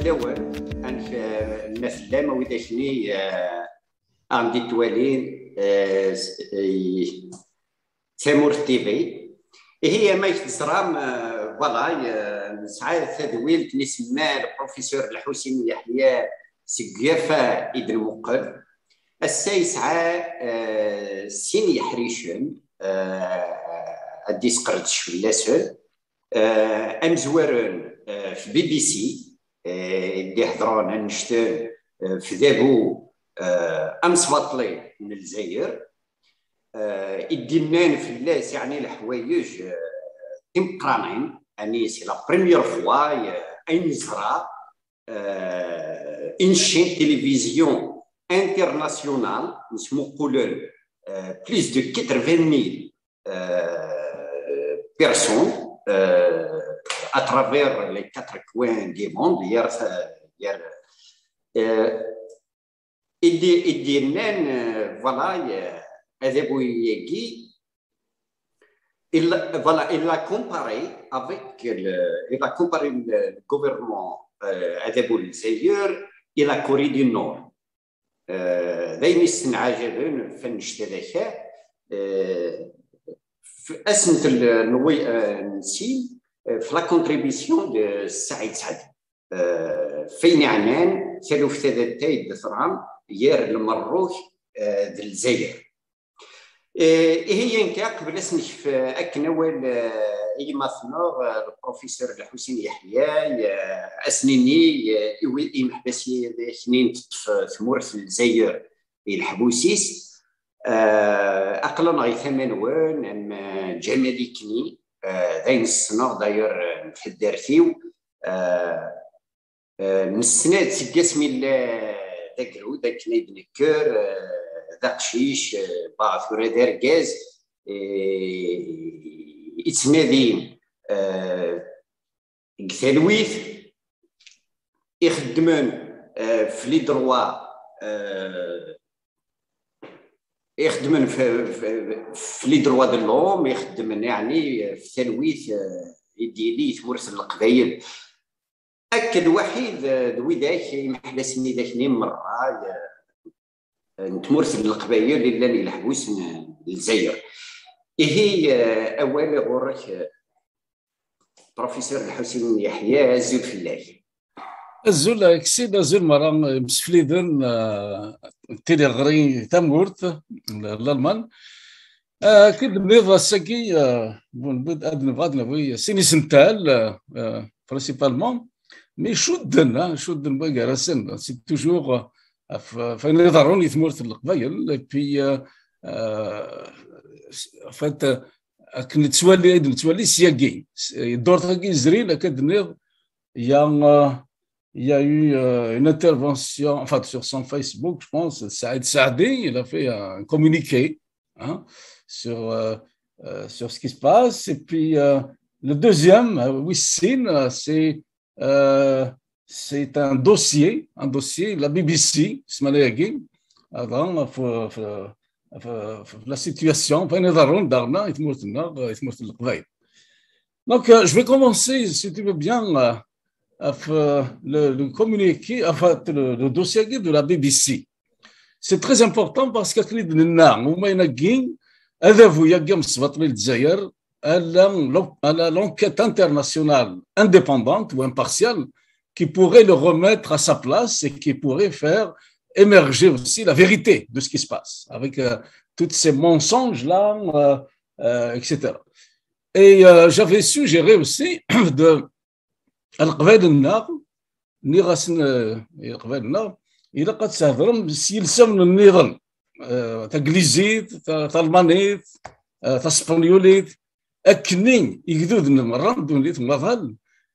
الأول المثل ويداشني عندي توالين تيمور تيفي هي ما يتصرام فوالا نسعى تدويل نسمى البروفيسور الحسين يحيى سقيافة إدن مقل السيسعى سين يحريشن الديس قردش في اللاسل أمزورن في بي بي سي اللي حضرون نشتان في ذابو أمس باطلي من الجزائر إدينان في اللاس يعني الحوايج تمقرانين يعني سي لا بريمير فوا أين زرا إنشين تلفزيون انترناسيونال نسمو قولون بليس دو 80,000 personnes à travers les 4 coins du monde. Il a comparé avec le gouvernement et la Corée du Nord. دايما يستنعجبون فنشت ذاك في أسنة النسيم في لا كونتريبيسيون دو سعيد سعد فين عنان سالو في ثلاثة دثرام يار المروح د الجزائر هي انك قبل اسمك في اكنوال اي مثنور البروفيسور الحسين يحيى اسنيني محبسي سنين في مورث الجزائر الحبوسيس اقلا غي ثمانوان ام جمالي كني داين السنور داير نتحدارتيو من السنات سقاسمي داك العود داك نايد نكر ذاك شيش باثور دار غاز يتنادي ثلويث يخدمون في لي دروا يخدمون في لي دروا د لوم يخدمون يعني في ثلويث ديالي تمرس القبايل اكد وحيد ذويداك محلسني ذاك مره نتمرسل القبائل اللي الحبوس الجزائر هي اول غورك بروفيسور الحسين يحيى الزول فلاحي الزول اكسيد الزول مرة مسفليدن تيلي غري تامورت الالمان كيد نيض الساكي بون ادن غادنا وي سيني سنتال برينسيبالمون مي شدن باقي راسن سي توجور فين يظهرون يثمرت القبائل في فات كنت تولي سياقي الدور تاعي زري لكن نيض il y a eu une intervention enfin sur son Facebook je pense Saïd Saadi il a fait un communiqué sur ce qui se passe et puis le deuxième Wissine c'est un dossier, la BBC, avant la situation, donc je vais commencer, si tu veux bien, le communiqué, enfin le dossier de la BBC. C'est très important parce que l'enquête internationale indépendante ou impartiale qui pourrait le remettre à sa place et qui pourrait faire émerger aussi la vérité de ce qui se passe, avec tous ces mensonges-là, etc. Et j'avais suggéré aussi de القبائل النار نيغاسن القبائل النار إذا قد سهضرم سيلسة من النظام تاكليزيت تالمانيت تاسبانيوليت أكنين يقدود نمران دونيت مظهر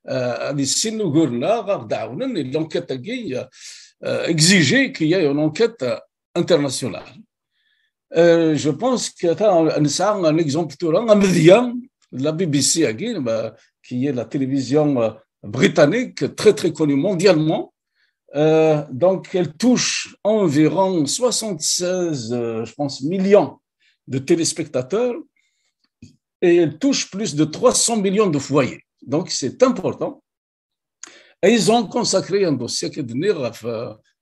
هذه السن وقولنا غير دعونا لونكيت تاكي exiger qu'il y ait une enquête internationale. Je pense que un exemple tout la BBC qui est la télévision britannique très très connue mondialement. Donc elle touche environ 76 je pense millions de téléspectateurs et elle touche plus de 300 millions de foyers. Donc c'est important. Et ils ont consacré un dossier qui est de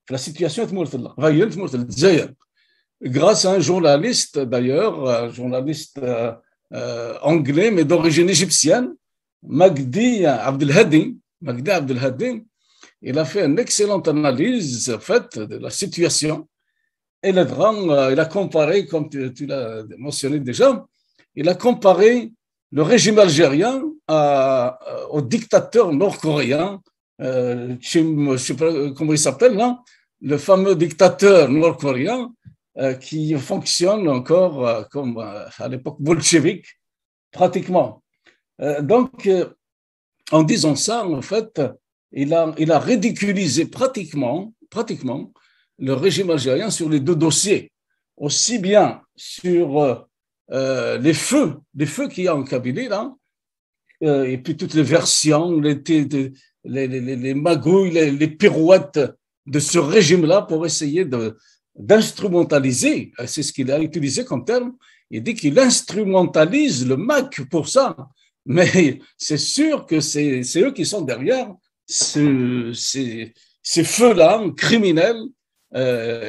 la situation de grâce à un journaliste, d'ailleurs, un journaliste anglais, mais d'origine égyptienne, Magdi Abdelhadi. Magdi Abdelhadi, il a fait une excellente analyse faite de la situation. Et il a comparé, comme tu l'as mentionné déjà, il a comparé le régime algérien au dictateur nord-coréen, je ne sais pas comment il s'appelle là, le fameux dictateur nord-coréen qui fonctionne encore comme à l'époque bolchevique, pratiquement. Donc, en disant ça, en fait, il a ridiculisé pratiquement le régime algérien sur les deux dossiers, aussi bien sur les feux qu'il y a en Kabylie, là, et puis toutes les versions, les magouilles, les pirouettes de ce régime-là pour essayer d'instrumentaliser, c'est ce qu'il a utilisé comme terme, il dit qu'il instrumentalise le MAC pour ça, mais c'est sûr que c'est eux qui sont derrière ces feux-là criminels,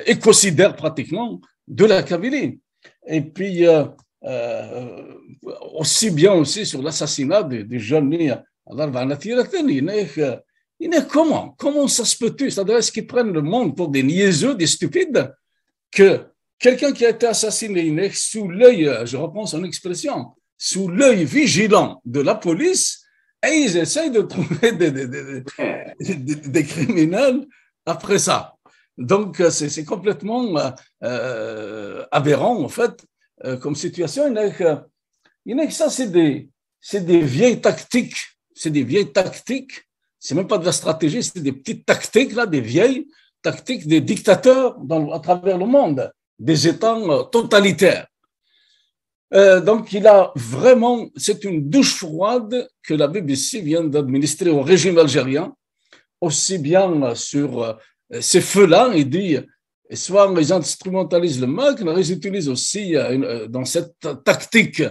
écocidaires pratiquement, de la Kabylie. Et puis, aussi bien aussi sur l'assassinat des jeunes à comment ça se peut-tu? C'est-à-dire, est-ce qu'ils prennent le monde pour des niaiseux, des stupides, que quelqu'un qui a été assassiné sous l'œil, je reprends son expression, sous l'œil vigilant de la police, et ils essayent de trouver des criminels après ça. Donc, c'est complètement aberrant, en fait, comme situation. Il n'est que ça, c'est des vieilles tactiques. C'est des vieilles tactiques. C'est même pas de la stratégie, c'est des petites tactiques, là, des vieilles tactiques des dictateurs à travers le monde, des États totalitaires. Donc, c'est une douche froide que la BBC vient d'administrer au régime algérien, aussi bien sur ces feux-là, il dit, soit ils instrumentalisent le MAC, mais ils utilisent aussi dans cette tactique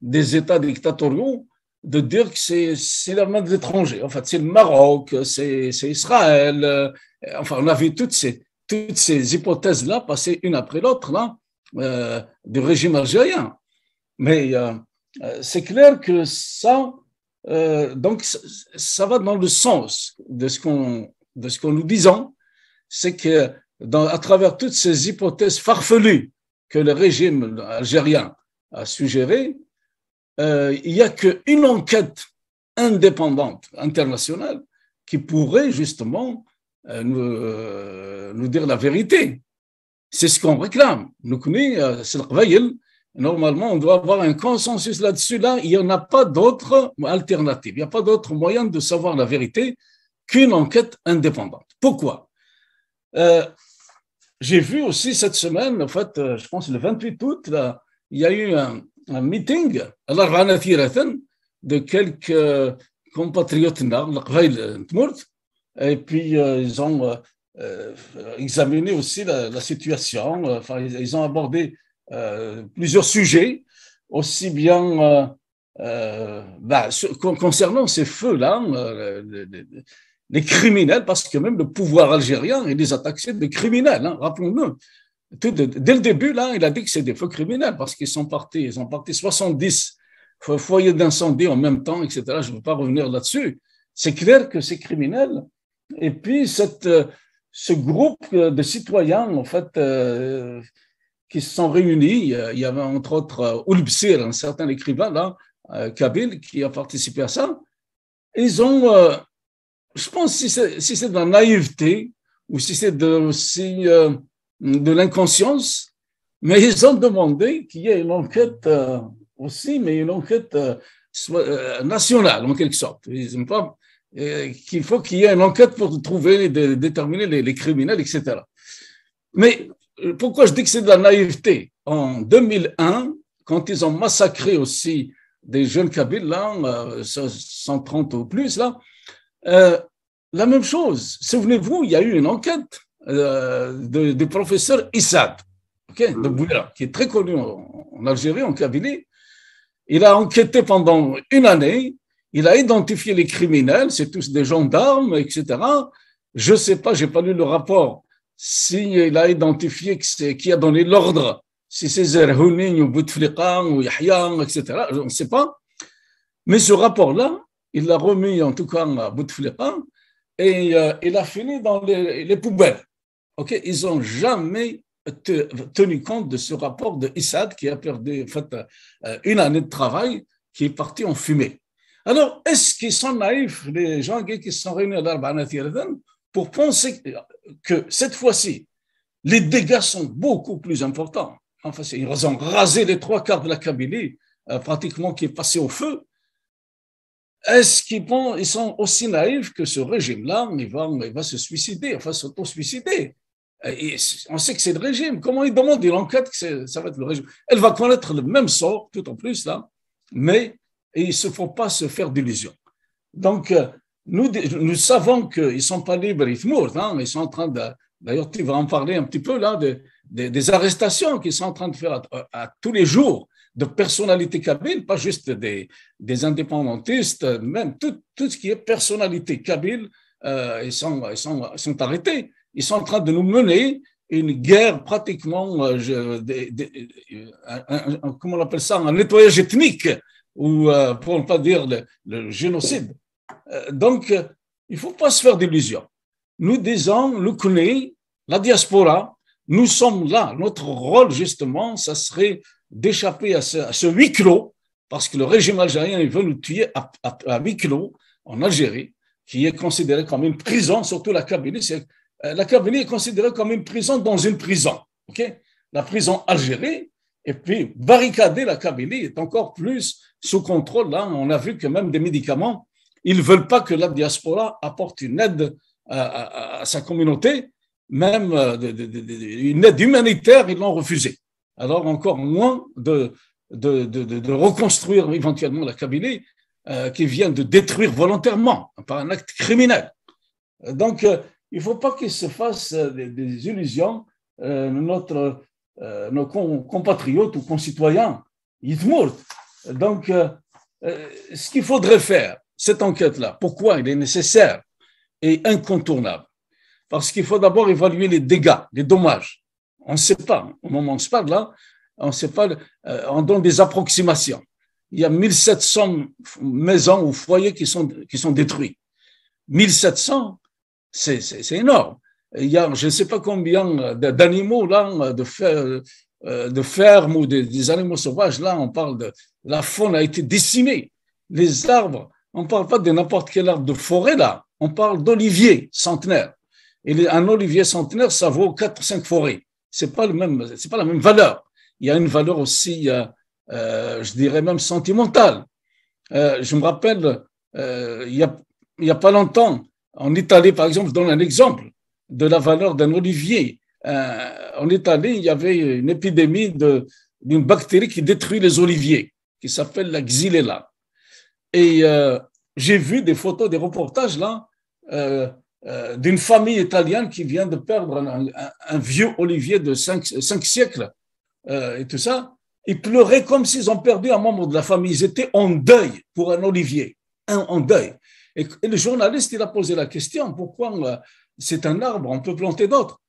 des États dictatoriaux de dire que c'est la main de l'étranger. En fait, c'est le Maroc, c'est Israël. Enfin, on a vu toutes ces hypothèses-là passer une après l'autre là du régime algérien. Mais c'est clair que ça, donc ça va dans le sens de ce qu'on nous disons, c'est que à travers toutes ces hypothèses farfelues que le régime algérien a suggérées, il n'y a qu'une enquête indépendante internationale qui pourrait justement nous dire la vérité. C'est ce qu'on réclame. Nous connaissons, c'est le Qbaïl. Normalement, on doit avoir un consensus là-dessus. Là, il n'y en a pas d'autre alternative. Il n'y a pas d'autre moyen de savoir la vérité qu'une enquête indépendante. Pourquoi? J'ai vu aussi cette semaine, en fait, je pense le 28 août, là, il y a eu un meeting à l'Arvana Tiratan de quelques compatriotes et puis ils ont examiné aussi la situation. Enfin, ils ont abordé plusieurs sujets, aussi bien concernant ces feux-là, les criminels, parce que même le pouvoir algérien, il les a taxés de criminels, hein, rappelons-le. Dès le début, là, il a dit que c'est des feux criminels parce qu'ils ont parti 70 foyers d'incendie en même temps, etc. Je ne veux pas revenir là-dessus. C'est clair que c'est criminel. Et puis, ce groupe de citoyens, en fait, qui se sont réunis, il y avait entre autres Oulbsir, un certain écrivain, là, Kabyle, qui a participé à ça. Ils ont, je pense, si c'est de la naïveté ou si c'est aussi de l'inconscience, mais ils ont demandé qu'il y ait une enquête aussi, mais une enquête nationale en quelque sorte. Ils n'aiment pas qu'il faut qu'il y ait une enquête pour trouver, déterminer les criminels, etc. Mais pourquoi je dis que c'est de la naïveté? En 2001, quand ils ont massacré aussi des jeunes Kabyles, là, 130 ou plus, là, la même chose. Souvenez-vous, il y a eu une enquête du professeur Issad, de Bouira, qui est très connu en Algérie, en Kabylie. Il a enquêté pendant une année Il a identifié les criminels, c'est tous des gendarmes, etc. Je ne sais pas, je n'ai pas lu le rapport, s'il a identifié qui a donné l'ordre, si c'est Zerhouni ou Bouteflika ou Yahya, etc. Je ne sais pas. Mais ce rapport-là, il l'a remis en tout cas à Bouteflika et il a fini dans les poubelles. Okay, ils n'ont jamais tenu compte de ce rapport de Issad qui a perdu en fait, une année de travail, qui est parti en fumée. Alors, est-ce qu'ils sont naïfs, les gens qui se sont réunis à l'Arba'anat Yardan, pour penser que cette fois-ci, les dégâts sont beaucoup plus importants? Enfin, ils ont rasé les 3/4 de la Kabylie, pratiquement qui est passé au feu. Est-ce qu'ils sont aussi naïfs que ce régime-là, il va se suicider, enfin s'auto-suicider? Et on sait que c'est le régime. Comment ils demandent une enquête que ça va être le régime? Elle va connaître le même sort, tout en plus, là, mais il ne faut pas se faire d'illusions. Donc, nous savons qu'ils ne sont pas libres, ils sont en train de. D'ailleurs, tu vas en parler un petit peu là, des arrestations qu'ils sont en train de faire à tous les jours de personnalités kabyles, pas juste des indépendantistes, même tout ce qui est personnalité kabyle, ils sont arrêtés. Ils sont en train de nous mener une guerre pratiquement, comment on appelle ça, un nettoyage ethnique, ou pour ne pas dire le génocide. Donc, il ne faut pas se faire d'illusions. Nous disons, nous connaissons la diaspora, nous sommes là. Notre rôle, justement, ça serait d'échapper à ce huis clos, parce que le régime algérien, il veut nous tuer à huis clos en Algérie, qui est considéré comme une prison, surtout la Kabylie. La Kabylie est considérée comme une prison dans une prison. Okay? La prison Algérie, et puis barricader la Kabylie est encore plus sous contrôle. Là, on a vu que même des médicaments, ils ne veulent pas que la diaspora apporte une aide à sa communauté, même une aide humanitaire, ils l'ont refusé. Alors encore moins de reconstruire éventuellement la Kabylie qui vient de détruire volontairement par un acte criminel. Donc, il ne faut pas qu'il se fasse des illusions. Nos compatriotes ou concitoyens, ils mourent. Donc, ce qu'il faudrait faire, cette enquête-là, pourquoi il est nécessaire et incontournable? Parce qu'il faut d'abord évaluer les dégâts, les dommages. On ne sait pas, au moment où on se parle là, on ne sait pas, on donne des approximations. Il y a 1700 maisons ou foyers qui sont détruits. 1700, c'est énorme. Il y a je ne sais pas combien d'animaux là, de fermes ou des animaux sauvages. Là, on parle de la faune a été décimée. Les arbres, on ne parle pas de n'importe quel arbre de forêt là, on parle d'olivier centenaire. Et un olivier centenaire, ça vaut 4-5 forêts. C'est pas la même valeur. Il y a une valeur aussi, je dirais même sentimentale. Je me rappelle, il y a pas longtemps, en Italie, par exemple, je donne un exemple de la valeur d'un olivier. En Italie, il y avait une épidémie d'une bactérie qui détruit les oliviers, qui s'appelle la Xylella. Et j'ai vu des photos, des reportages là, d'une famille italienne qui vient de perdre un vieux olivier de 5 siècles et tout ça. Ils pleuraient comme s'ils ont perdu un membre de la famille. Ils étaient en deuil pour un olivier, en deuil. Et le journaliste, il a posé la question, pourquoi c'est un arbre, on peut planter d'autres?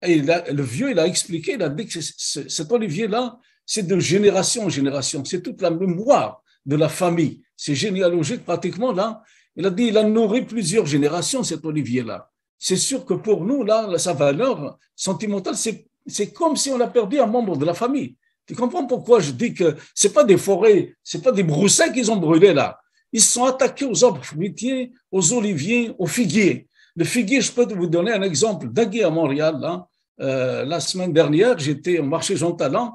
Et le vieux, il a expliqué, il a dit que cet olivier-là, c'est de génération en génération, c'est toute la mémoire de la famille. C'est généalogique pratiquement là. Il a dit, il a nourri plusieurs générations, cet olivier-là. C'est sûr que pour nous, là, sa valeur sentimentale, c'est comme si on a perdu un membre de la famille. Tu comprends pourquoi je dis que ce n'est pas des forêts, ce n'est pas des broussailles qu'ils ont brûlés là. Ils se sont attaqués aux arbres fruitiers, aux oliviers, aux figuiers. Le figuier, je peux vous donner un exemple. D'Agui à Montréal, là, la semaine dernière, j'étais au marché Jean Talon.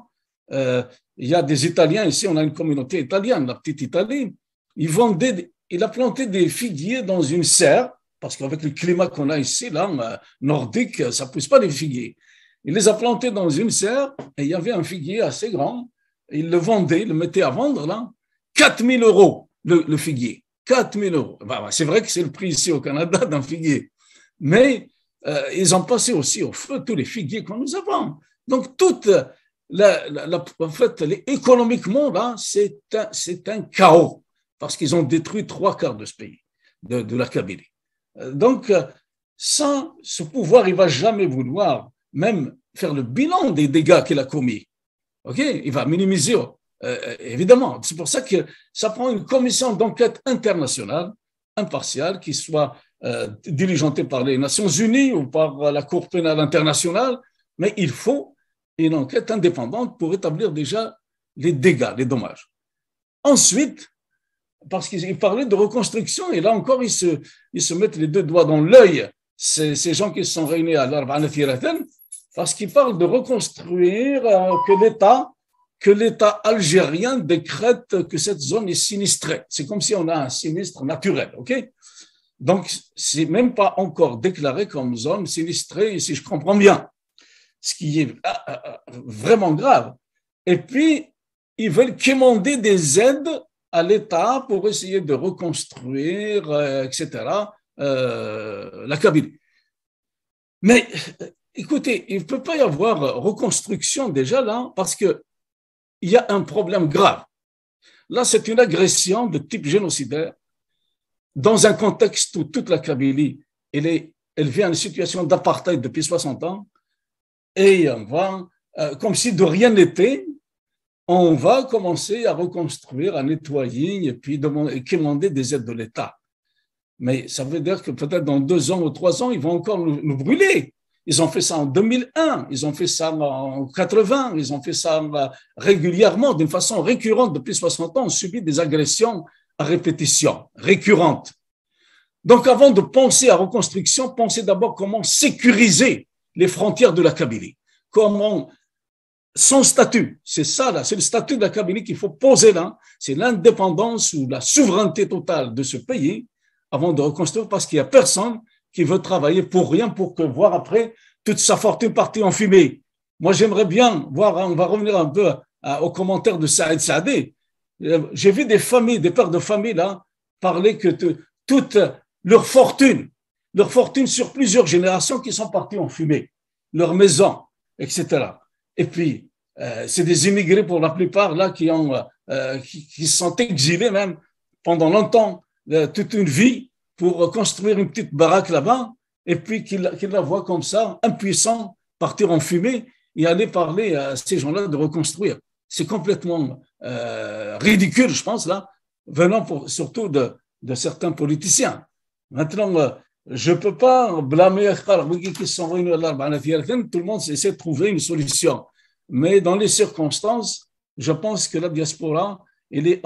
Il y a des Italiens ici, on a une communauté italienne, la petite Italie. Il a planté des figuiers dans une serre, parce qu'avec le climat qu'on a ici, là, nordique, ça ne pousse pas des figuiers. Il les a plantés dans une serre et il y avait un figuier assez grand. Il le vendait, il le mettait à vendre, là, 4 000 € le figuier. 4 000 €. C'est vrai que c'est le prix ici au Canada d'un figuier. Mais ils ont passé aussi au feu tous les figuiers que nous avons. Donc, en fait, économiquement, là, c'est un chaos. parce qu'ils ont détruit 3/4 de ce pays, de la Kabylie. Donc, sans ce pouvoir, il ne va jamais vouloir même faire le bilan des dégâts qu'il a commis. Okay, il va minimiser, évidemment. C'est pour ça que ça prend une commission d'enquête internationale, impartiale, qui soit diligentée par les Nations Unies ou par la Cour pénale internationale, mais il faut une enquête indépendante pour établir déjà les dégâts, les dommages. Ensuite, parce qu'il parlait de reconstruction, et là encore, ils se mettent les deux doigts dans l'œil, ces gens qui se sont réunis à l'Arba'ana Firaten, parce qu'ils parlent de reconstruire que l'État algérien décrète que cette zone est sinistrée. C'est comme si on a un sinistre naturel, ok? Donc, c'est même pas encore déclaré comme zone sinistrée, si je comprends bien, ce qui est vraiment grave. Et puis, ils veulent quémander des aides à l'État pour essayer de reconstruire, etc., la Kabylie. Mais, écoutez, il ne peut pas y avoir reconstruction déjà là, parce qu'il y a un problème grave. Là, c'est une agression de type génocidaire dans un contexte où toute la Kabylie, elle vit en situation d'apartheid depuis 60 ans, et on va, comme si de rien n'était, on va commencer à reconstruire, à nettoyer et puis quémander des aides de l'État. Mais ça veut dire que peut-être dans 2 ans ou 3 ans, ils vont encore nous brûler. Ils ont fait ça en 2001, ils ont fait ça en 80, ils ont fait ça régulièrement, d'une façon récurrente depuis 60 ans. On subit des agressions à répétition, récurrentes. Donc, avant de penser à reconstruction, pensez d'abord comment sécuriser les frontières de la Kabylie. Comment son statut, c'est ça là, c'est le statut de la Kabylie qu'il faut poser là, c'est l'indépendance ou la souveraineté totale de ce pays avant de reconstruire, parce qu'il n'y a personne qui veut travailler pour rien, pour que voir après toute sa fortune partir en fumée. Moi, j'aimerais bien voir, on va revenir un peu aux commentaires de Saïd Saadé. J'ai vu des familles, des pères de famille là, parler que toute leur fortune sur plusieurs générations qui sont parties en fumée, leur maison, etc. Et puis, c'est des immigrés pour la plupart là qui sont exilés même pendant longtemps, toute une vie pour construire une petite baraque là-bas, et puis qu'ils la voient comme ça, impuissants, partir en fumée et aller parler à ces gens-là de reconstruire. C'est complètement ridicule, je pense, là, venant surtout de certains politiciens. Maintenant, je ne peux pas blâmer les qui sont réunis à l'Arba'ana Firaten, tout le monde essaie de trouver une solution. Mais dans les circonstances, je pense que la diaspora, elle est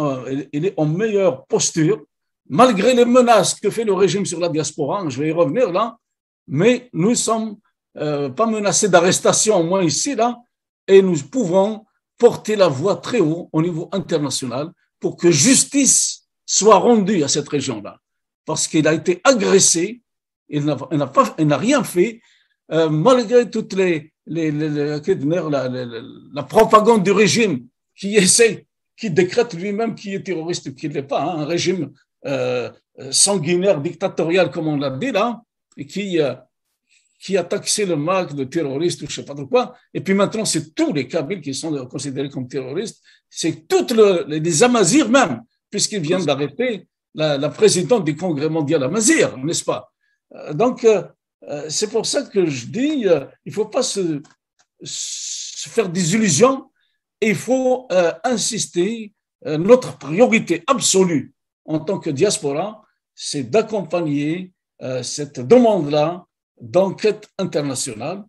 en meilleure posture, malgré les menaces que fait le régime sur la diaspora, je vais y revenir là, mais nous ne sommes pas menacés d'arrestation, au moins ici, là, et nous pouvons porter la voix très haut au niveau international pour que justice soit rendue à cette région-là, parce qu'il a été agressé, il n'a rien fait, malgré toutes la propagande du régime qui décrète lui-même qui est terroriste ou qui ne l'est pas, hein, un régime sanguinaire, dictatorial, comme on l'a dit là, et qui a taxé le MAC de terroriste ou je ne sais pas de quoi. Et puis maintenant, c'est tous les Kabyles qui sont considérés comme terroristes, c'est toutes les Amazirs même, puisqu'ils viennent d'arrêter la présidente du Congrès mondial Amazir, n'est-ce pas? Donc, c'est pour ça que je dis, il ne faut pas se faire des illusions, et il faut insister, notre priorité absolue en tant que diaspora, c'est d'accompagner cette demande-là d'enquête internationale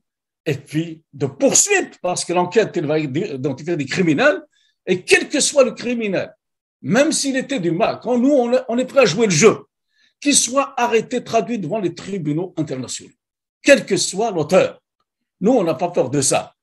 et puis de poursuite, parce que l'enquête, elle va identifier des criminels, et quel que soit le criminel, même s'il était du mal, quand nous, on est prêt à jouer le jeu, qu'il soit arrêté, traduit devant les tribunaux internationaux, quel que soit l'auteur. Nous, on n'a pas peur de ça.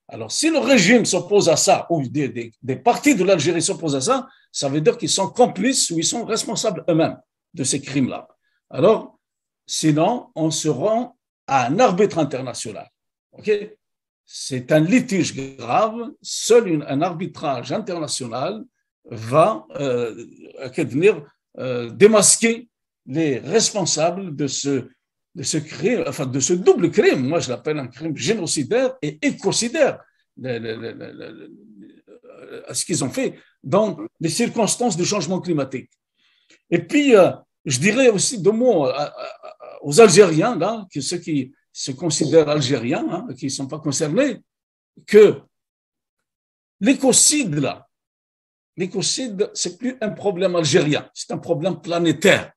Alors, si le régime s'oppose à ça, ou des partis de l'Algérie s'opposent à ça, ça veut dire qu'ils sont complices ou ils sont responsables eux-mêmes de ces crimes-là. Alors, sinon, on se rend à un arbitre international. Okay? C'est un litige grave. Seul un arbitrage international va venir démasquer les responsables de ce crime, enfin de ce double crime. Moi, je l'appelle un crime génocidaire et écocidaire, ce qu'ils ont fait dans les circonstances du changement climatique. Et puis, je dirais aussi deux mots aux Algériens, là, ceux qui se considèrent algériens, hein, qui ne sont pas concernés, que l'écocide, là, l'écocide, ce n'est plus un problème algérien, c'est un problème planétaire.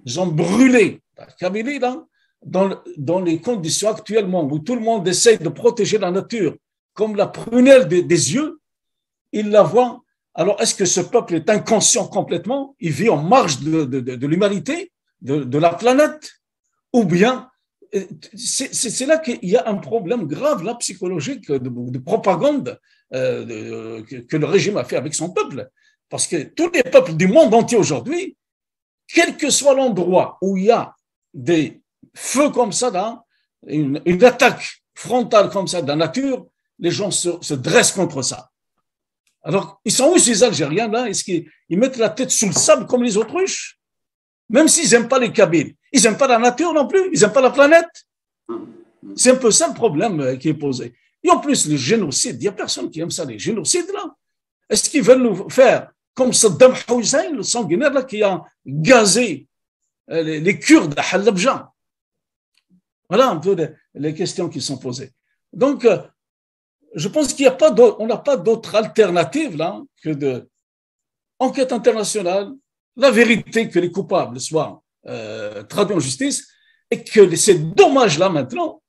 Ils ont brûlé la Kabylie, là, dans les conditions actuellement où tout le monde essaye de protéger la nature comme la prunelle des yeux, ils la voient. Alors, est-ce que ce peuple est inconscient complètement? Il vit en marge de l'humanité, de la planète? Ou bien, c'est là qu'il y a un problème grave, là, psychologique, de propagande que le régime a fait avec son peuple. Parce que tous les peuples du monde entier aujourd'hui, quel que soit l'endroit où il y a des feux comme ça, là, une attaque frontale comme ça de la nature, les gens se dressent contre ça. Alors, ils sont où ces Algériens, là? Est-ce qu'ils mettent la tête sous le sable comme les autruches? Même s'ils n'aiment pas les Kabyles. Ils n'aiment pas la nature non plus. Ils n'aiment pas la planète. C'est un peu ça le problème qui est posé. Et en plus, les génocides, il n'y a personne qui aime ça, les génocides, là. Est-ce qu'ils veulent nous faire comme Saddam Hussein, le sanguinaire, là, qui a gazé les Kurdes à Halabja? Voilà un peu les questions qui sont posées. Donc, je pense qu'il n'y a pas on n'a pas d'autre alternative là que de enquête internationale, la vérité, que les coupables soient traduits en justice et que ces dommages-là maintenant,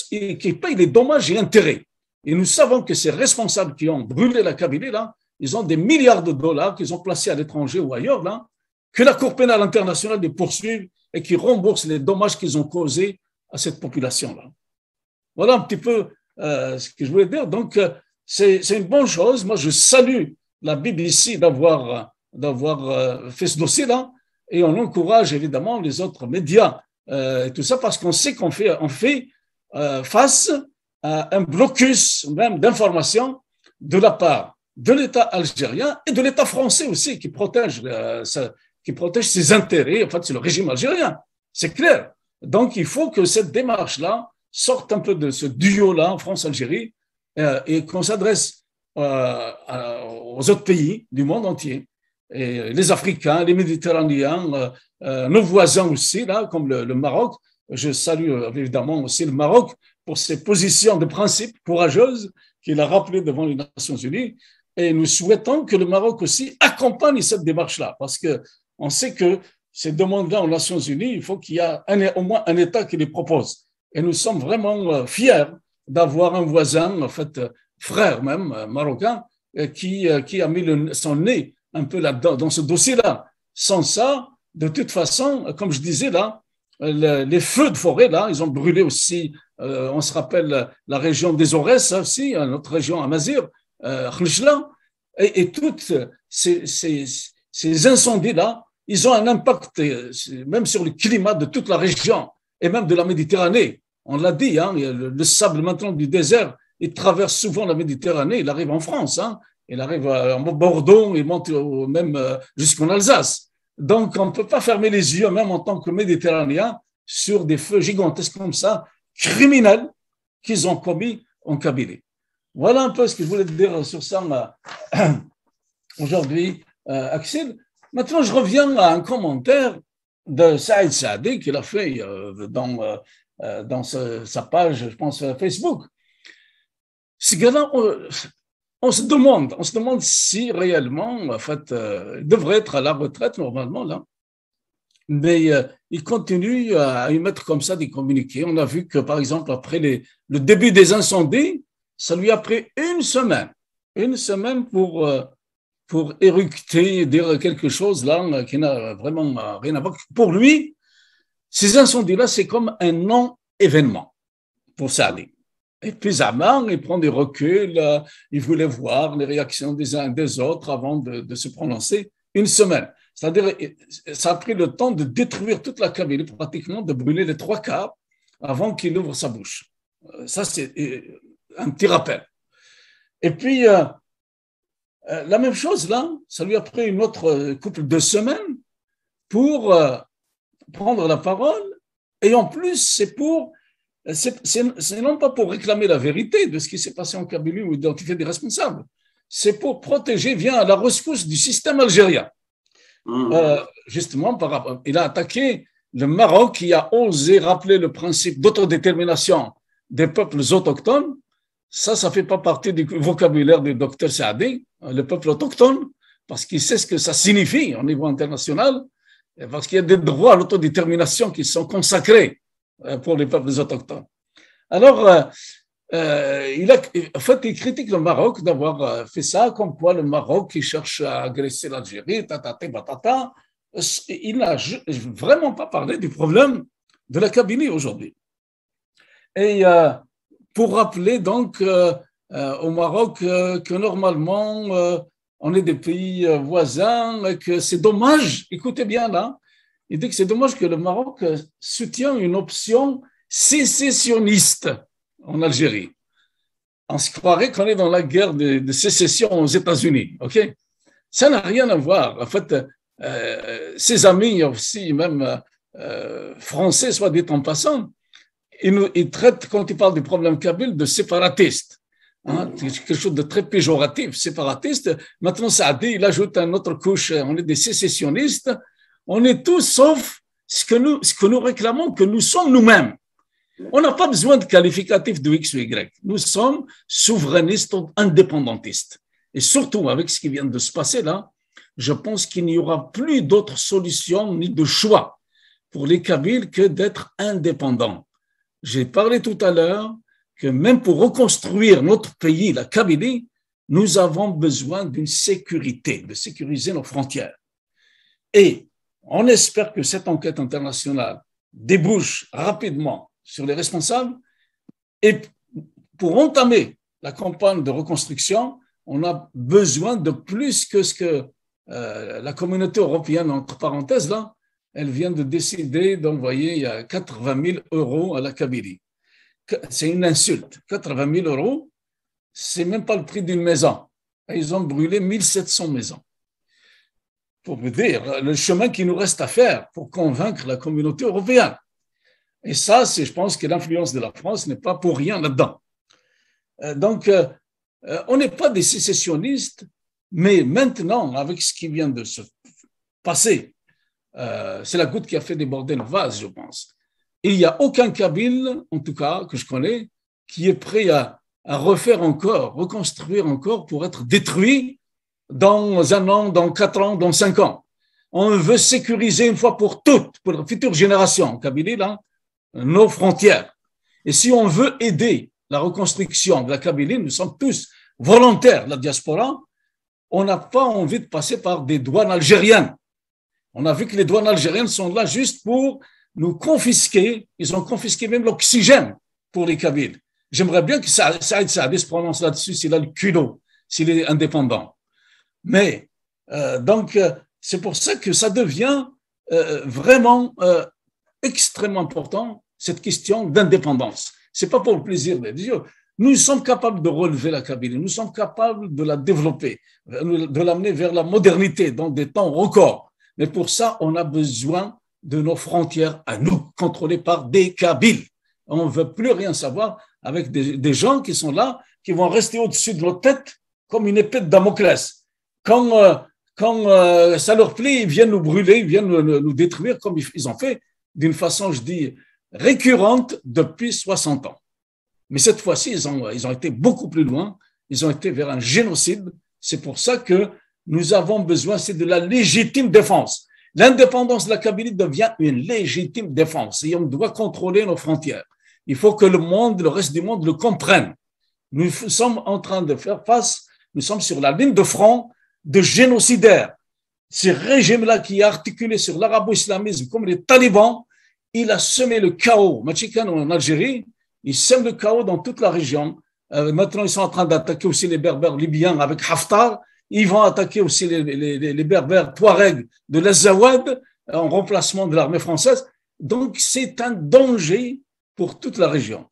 qu'ils payent les dommages et intérêts. Et nous savons que ces responsables qui ont brûlé la Kabylie, là, ils ont des milliards de dollars qu'ils ont placés à l'étranger ou ailleurs, là, que la Cour pénale internationale les poursuive et qui rembourse les dommages qu'ils ont causés à cette population-là. Voilà un petit peu ce que je voulais dire. Donc, c'est une bonne chose. Moi, je salue la BBC d'avoir fait ce dossier-là et on encourage évidemment les autres médias et tout ça parce qu'on sait qu'on fait face à un blocus même d'informations de la part de l'État algérien et de l'État français aussi qui protège ses intérêts. En fait, c'est le régime algérien. C'est clair. Donc, il faut que cette démarche-là sorte un peu de ce duo-là, France-Algérie, et qu'on s'adresse aux autres pays du monde entier, et les Africains, les Méditerranéens, nos voisins aussi, là, comme le Maroc. Je salue évidemment aussi le Maroc pour ses positions de principe courageuses qu'il a rappelées devant les Nations Unies. Et nous souhaitons que le Maroc aussi accompagne cette démarche-là, parce qu'on sait que ces demandes-là aux Nations Unies, il faut qu'il y ait au moins un État qui les propose. Et nous sommes vraiment fiers d'avoir un voisin, en fait, frère même, marocain, qui a mis son nez un peu là-dedans, dans ce dossier-là. Sans ça, de toute façon, comme je disais là, les feux de forêt, là, ils ont brûlé aussi, on se rappelle la région des Aurès, aussi, notre région Amazir, Khluchla, et toutes ces incendies-là, ils ont un impact même sur le climat de toute la région et même de la Méditerranée. On l'a dit, hein, le sable maintenant du désert, il traverse souvent la Méditerranée, il arrive en France, hein, il arrive à Bordeaux, il monte même jusqu'en Alsace. Donc, on ne peut pas fermer les yeux, même en tant que Méditerranéen, sur des feux gigantesques comme ça, criminels, qu'ils ont commis en Kabylie. Voilà un peu ce que je voulais te dire sur ça aujourd'hui, Axel. Maintenant, je reviens à un commentaire de Saïd Saadi qu'il a fait dans sa page, je pense, Facebook. Ce gars-là, on se demande si réellement, en fait, il devrait être à la retraite normalement, là. Mais il continue à y mettre comme ça des communiqués. On a vu que, par exemple, après le début des incendies, ça lui a pris une semaine pour éructer, dire quelque chose là qui n'a vraiment rien à voir. Pour lui, ces incendies-là, c'est comme un non-événement pour Saadi. Et puis Zaman, il prend des reculs, il voulait voir les réactions des uns et des autres avant de se prononcer. Une semaine. C'est-à-dire, ça a pris le temps de détruire toute la Kabylie, pratiquement, de brûler les 3/4 avant qu'il ouvre sa bouche. Ça, c'est un petit rappel. Et puis, la même chose là, ça lui a pris une autre couple de semaines pour prendre la parole. Et en plus, c'est non pas pour réclamer la vérité de ce qui s'est passé en Kabylie ou identifier des responsables, c'est pour protéger, vient à la rescousse du système algérien. justement, il a attaqué le Maroc qui a osé rappeler le principe d'autodétermination des peuples autochtones. Ça fait pas partie du vocabulaire du docteur Saadi, le peuple autochtone, parce qu'il sait ce que ça signifie au niveau international, parce qu'il y a des droits à l'autodétermination qui sont consacrés pour les peuples autochtones. Alors, il critique le Maroc d'avoir fait ça, comme quoi le Maroc qui cherche à agresser l'Algérie, batata. Il n'a vraiment pas parlé du problème de la Kabylie aujourd'hui. Et pour rappeler donc au Maroc que normalement on est des pays voisins et que c'est dommage, écoutez bien là, il dit que c'est dommage que le Maroc soutient une option sécessionniste en Algérie. On se croirait qu'on est dans la guerre de sécession aux États-Unis, ok? Ça n'a rien à voir. En fait, ses amis aussi, même français, soit dit en passant, ils traitent, quand ils parlent du problème kabyle, de séparatistes. Hein, quelque chose de très péjoratif, séparatiste. Maintenant, Saadi, il ajoute une autre couche, on est des sécessionnistes. On est tous sauf ce que nous réclamons, que nous sommes nous-mêmes. On n'a pas besoin de qualificatifs de X ou Y. Nous sommes souverainistes ou indépendantistes. Et surtout, avec ce qui vient de se passer là, je pense qu'il n'y aura plus d'autre solution ni de choix pour les Kabyles que d'être indépendants. J'ai parlé tout à l'heure que même pour reconstruire notre pays, la Kabylie, nous avons besoin d'une sécurité, de sécuriser nos frontières. Et on espère que cette enquête internationale débouche rapidement sur les responsables. Et pour entamer la campagne de reconstruction, on a besoin de plus que ce que la communauté européenne, entre parenthèses, là, elle vient de décider d'envoyer 80 000 euros à la Kabylie. C'est une insulte. 80 000 euros, c'est même pas le prix d'une maison. Ils ont brûlé 1700 maisons. Pour vous dire, le chemin qu'il nous reste à faire pour convaincre la communauté européenne. Et ça, je pense que l'influence de la France n'est pas pour rien là-dedans. Donc, on n'est pas des sécessionnistes, mais maintenant, avec ce qui vient de se passer, c'est la goutte qui a fait déborder le vase, je pense. Et il n'y a aucun Kabyle, en tout cas, que je connais, qui est prêt à refaire encore, reconstruire encore pour être détruit dans 1 an, dans 4 ans, dans 5 ans. On veut sécuriser une fois pour toutes, pour les futures générations, Kabylie, là, nos frontières. Et si on veut aider la reconstruction de la Kabylie, nous sommes tous volontaires de la diaspora, on n'a pas envie de passer par des douanes algériennes. On a vu que les douanes algériennes sont là juste pour nous confisquer. Ils ont confisqué même l'oxygène pour les Kabyles. J'aimerais bien que Saïd Saadi se prononce là-dessus s'il a le culot, s'il est indépendant. Mais donc, c'est pour ça que ça devient vraiment extrêmement important, cette question d'indépendance. Ce n'est pas pour le plaisir de Dieu. Nous sommes capables de relever la Kabylie, nous sommes capables de la développer, de l'amener vers la modernité dans des temps records. Mais pour ça, on a besoin de nos frontières à nous, contrôlées par des Kabyles. On ne veut plus rien savoir avec des gens qui sont là, qui vont rester au-dessus de notre tête comme une épée de Damoclès. Quand ça leur plaît, ils viennent nous brûler, ils viennent nous détruire comme ils ont fait d'une façon, je dis, récurrente depuis 60 ans. Mais cette fois-ci, ils ont été beaucoup plus loin. Ils ont été vers un génocide. C'est pour ça que nous avons besoin, c'est de la légitime défense. L'indépendance de la Kabylie devient une légitime défense et on doit contrôler nos frontières. Il faut que le reste du monde le comprenne. Nous sommes en train de faire face, nous sommes sur la ligne de front de génocidaires. Ce régime-là qui est articulé sur l'arabo-islamisme comme les talibans, il a semé le chaos. Machikan en Algérie, il sème le chaos dans toute la région. Maintenant, ils sont en train d'attaquer aussi les berbères libyens avec Haftar. Ils vont attaquer aussi les berbères Touareg de l'Azawad en remplacement de l'armée française. Donc, c'est un danger pour toute la région.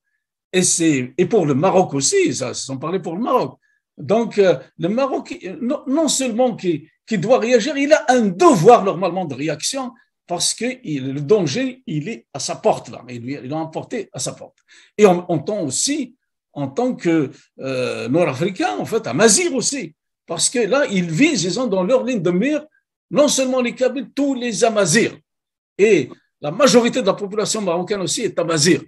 Et pour le Maroc aussi, ça, sans parler pour le Maroc. Donc, le Maroc, non seulement qui doit réagir, il a un devoir normalement de réaction parce que le danger, il est à sa porte là, il l'a emporté à sa porte. Et on entend aussi, en tant que Nord-Africain, en fait, à Mazir aussi, parce que là, ils ont dans leur ligne de mire non seulement les Kabyles, tous les Amazirs. Et la majorité de la population marocaine aussi est amazigh.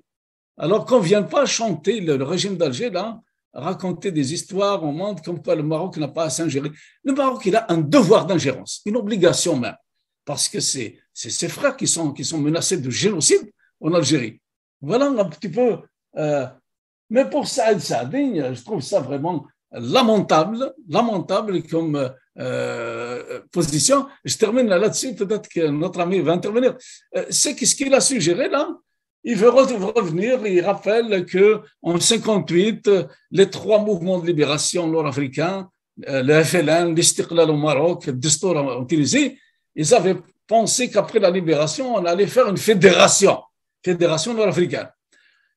Alors qu'on ne vient pas chanter le régime d'Alger, là, raconter des histoires au monde comme quoi le Maroc n'a pas à s'ingérer. Le Maroc, il a un devoir d'ingérence, une obligation même, parce que c'est ses frères qui sont menacés de génocide en Algérie. Voilà un petit peu. Mais pour Saïd Saadi, je trouve ça vraiment lamentable comme position. Je termine là-dessus, peut-être que notre ami va intervenir. C'est ce qu'il a suggéré là. Il veut revenir, il rappelle qu'en 1958, les trois mouvements de libération nord-africains, le FLN, l'Istiqlal au Maroc, le Destour en Tunisie, ils avaient pensé qu'après la libération, on allait faire une fédération nord-africaine.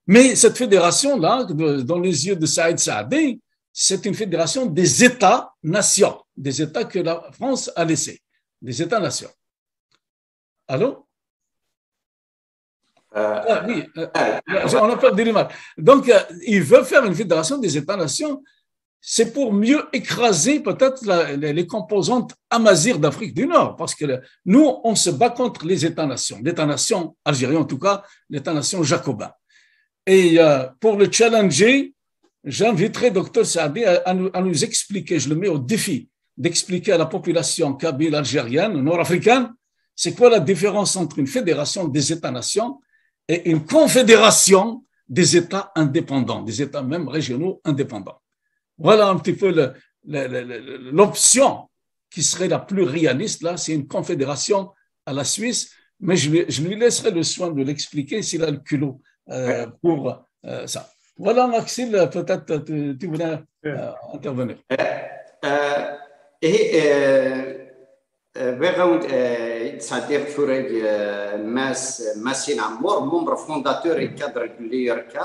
Mais cette fédération-là, dans les yeux de Saïd Saadi, c'est une fédération des États-nations, des États que la France a laissés, des États-nations. Allô? Oui, on a peur de l'image. Donc, il veut faire une fédération des États-nations. C'est pour mieux écraser peut-être les composantes amazirs d'Afrique du Nord, parce que nous, on se bat contre les États-nations, l'État-nation algérien en tout cas, l'État-nation jacobin. Et pour le challenger, j'inviterai Dr Saadi à nous expliquer, je le mets au défi, d'expliquer à la population kabyle algérienne, nord-africaine, c'est quoi la différence entre une fédération des États-nations et une confédération des États indépendants, des États même régionaux indépendants. Voilà un petit peu l'option qui serait la plus réaliste, là, c'est une confédération à la Suisse, mais je lui laisserai le soin de l'expliquer s'il a le culot pour ça. Voilà, Maxime, peut-être tu voulais intervenir. Während Sadiq Foureg Massin Amour, membre fondateur et cadre de l'IRK,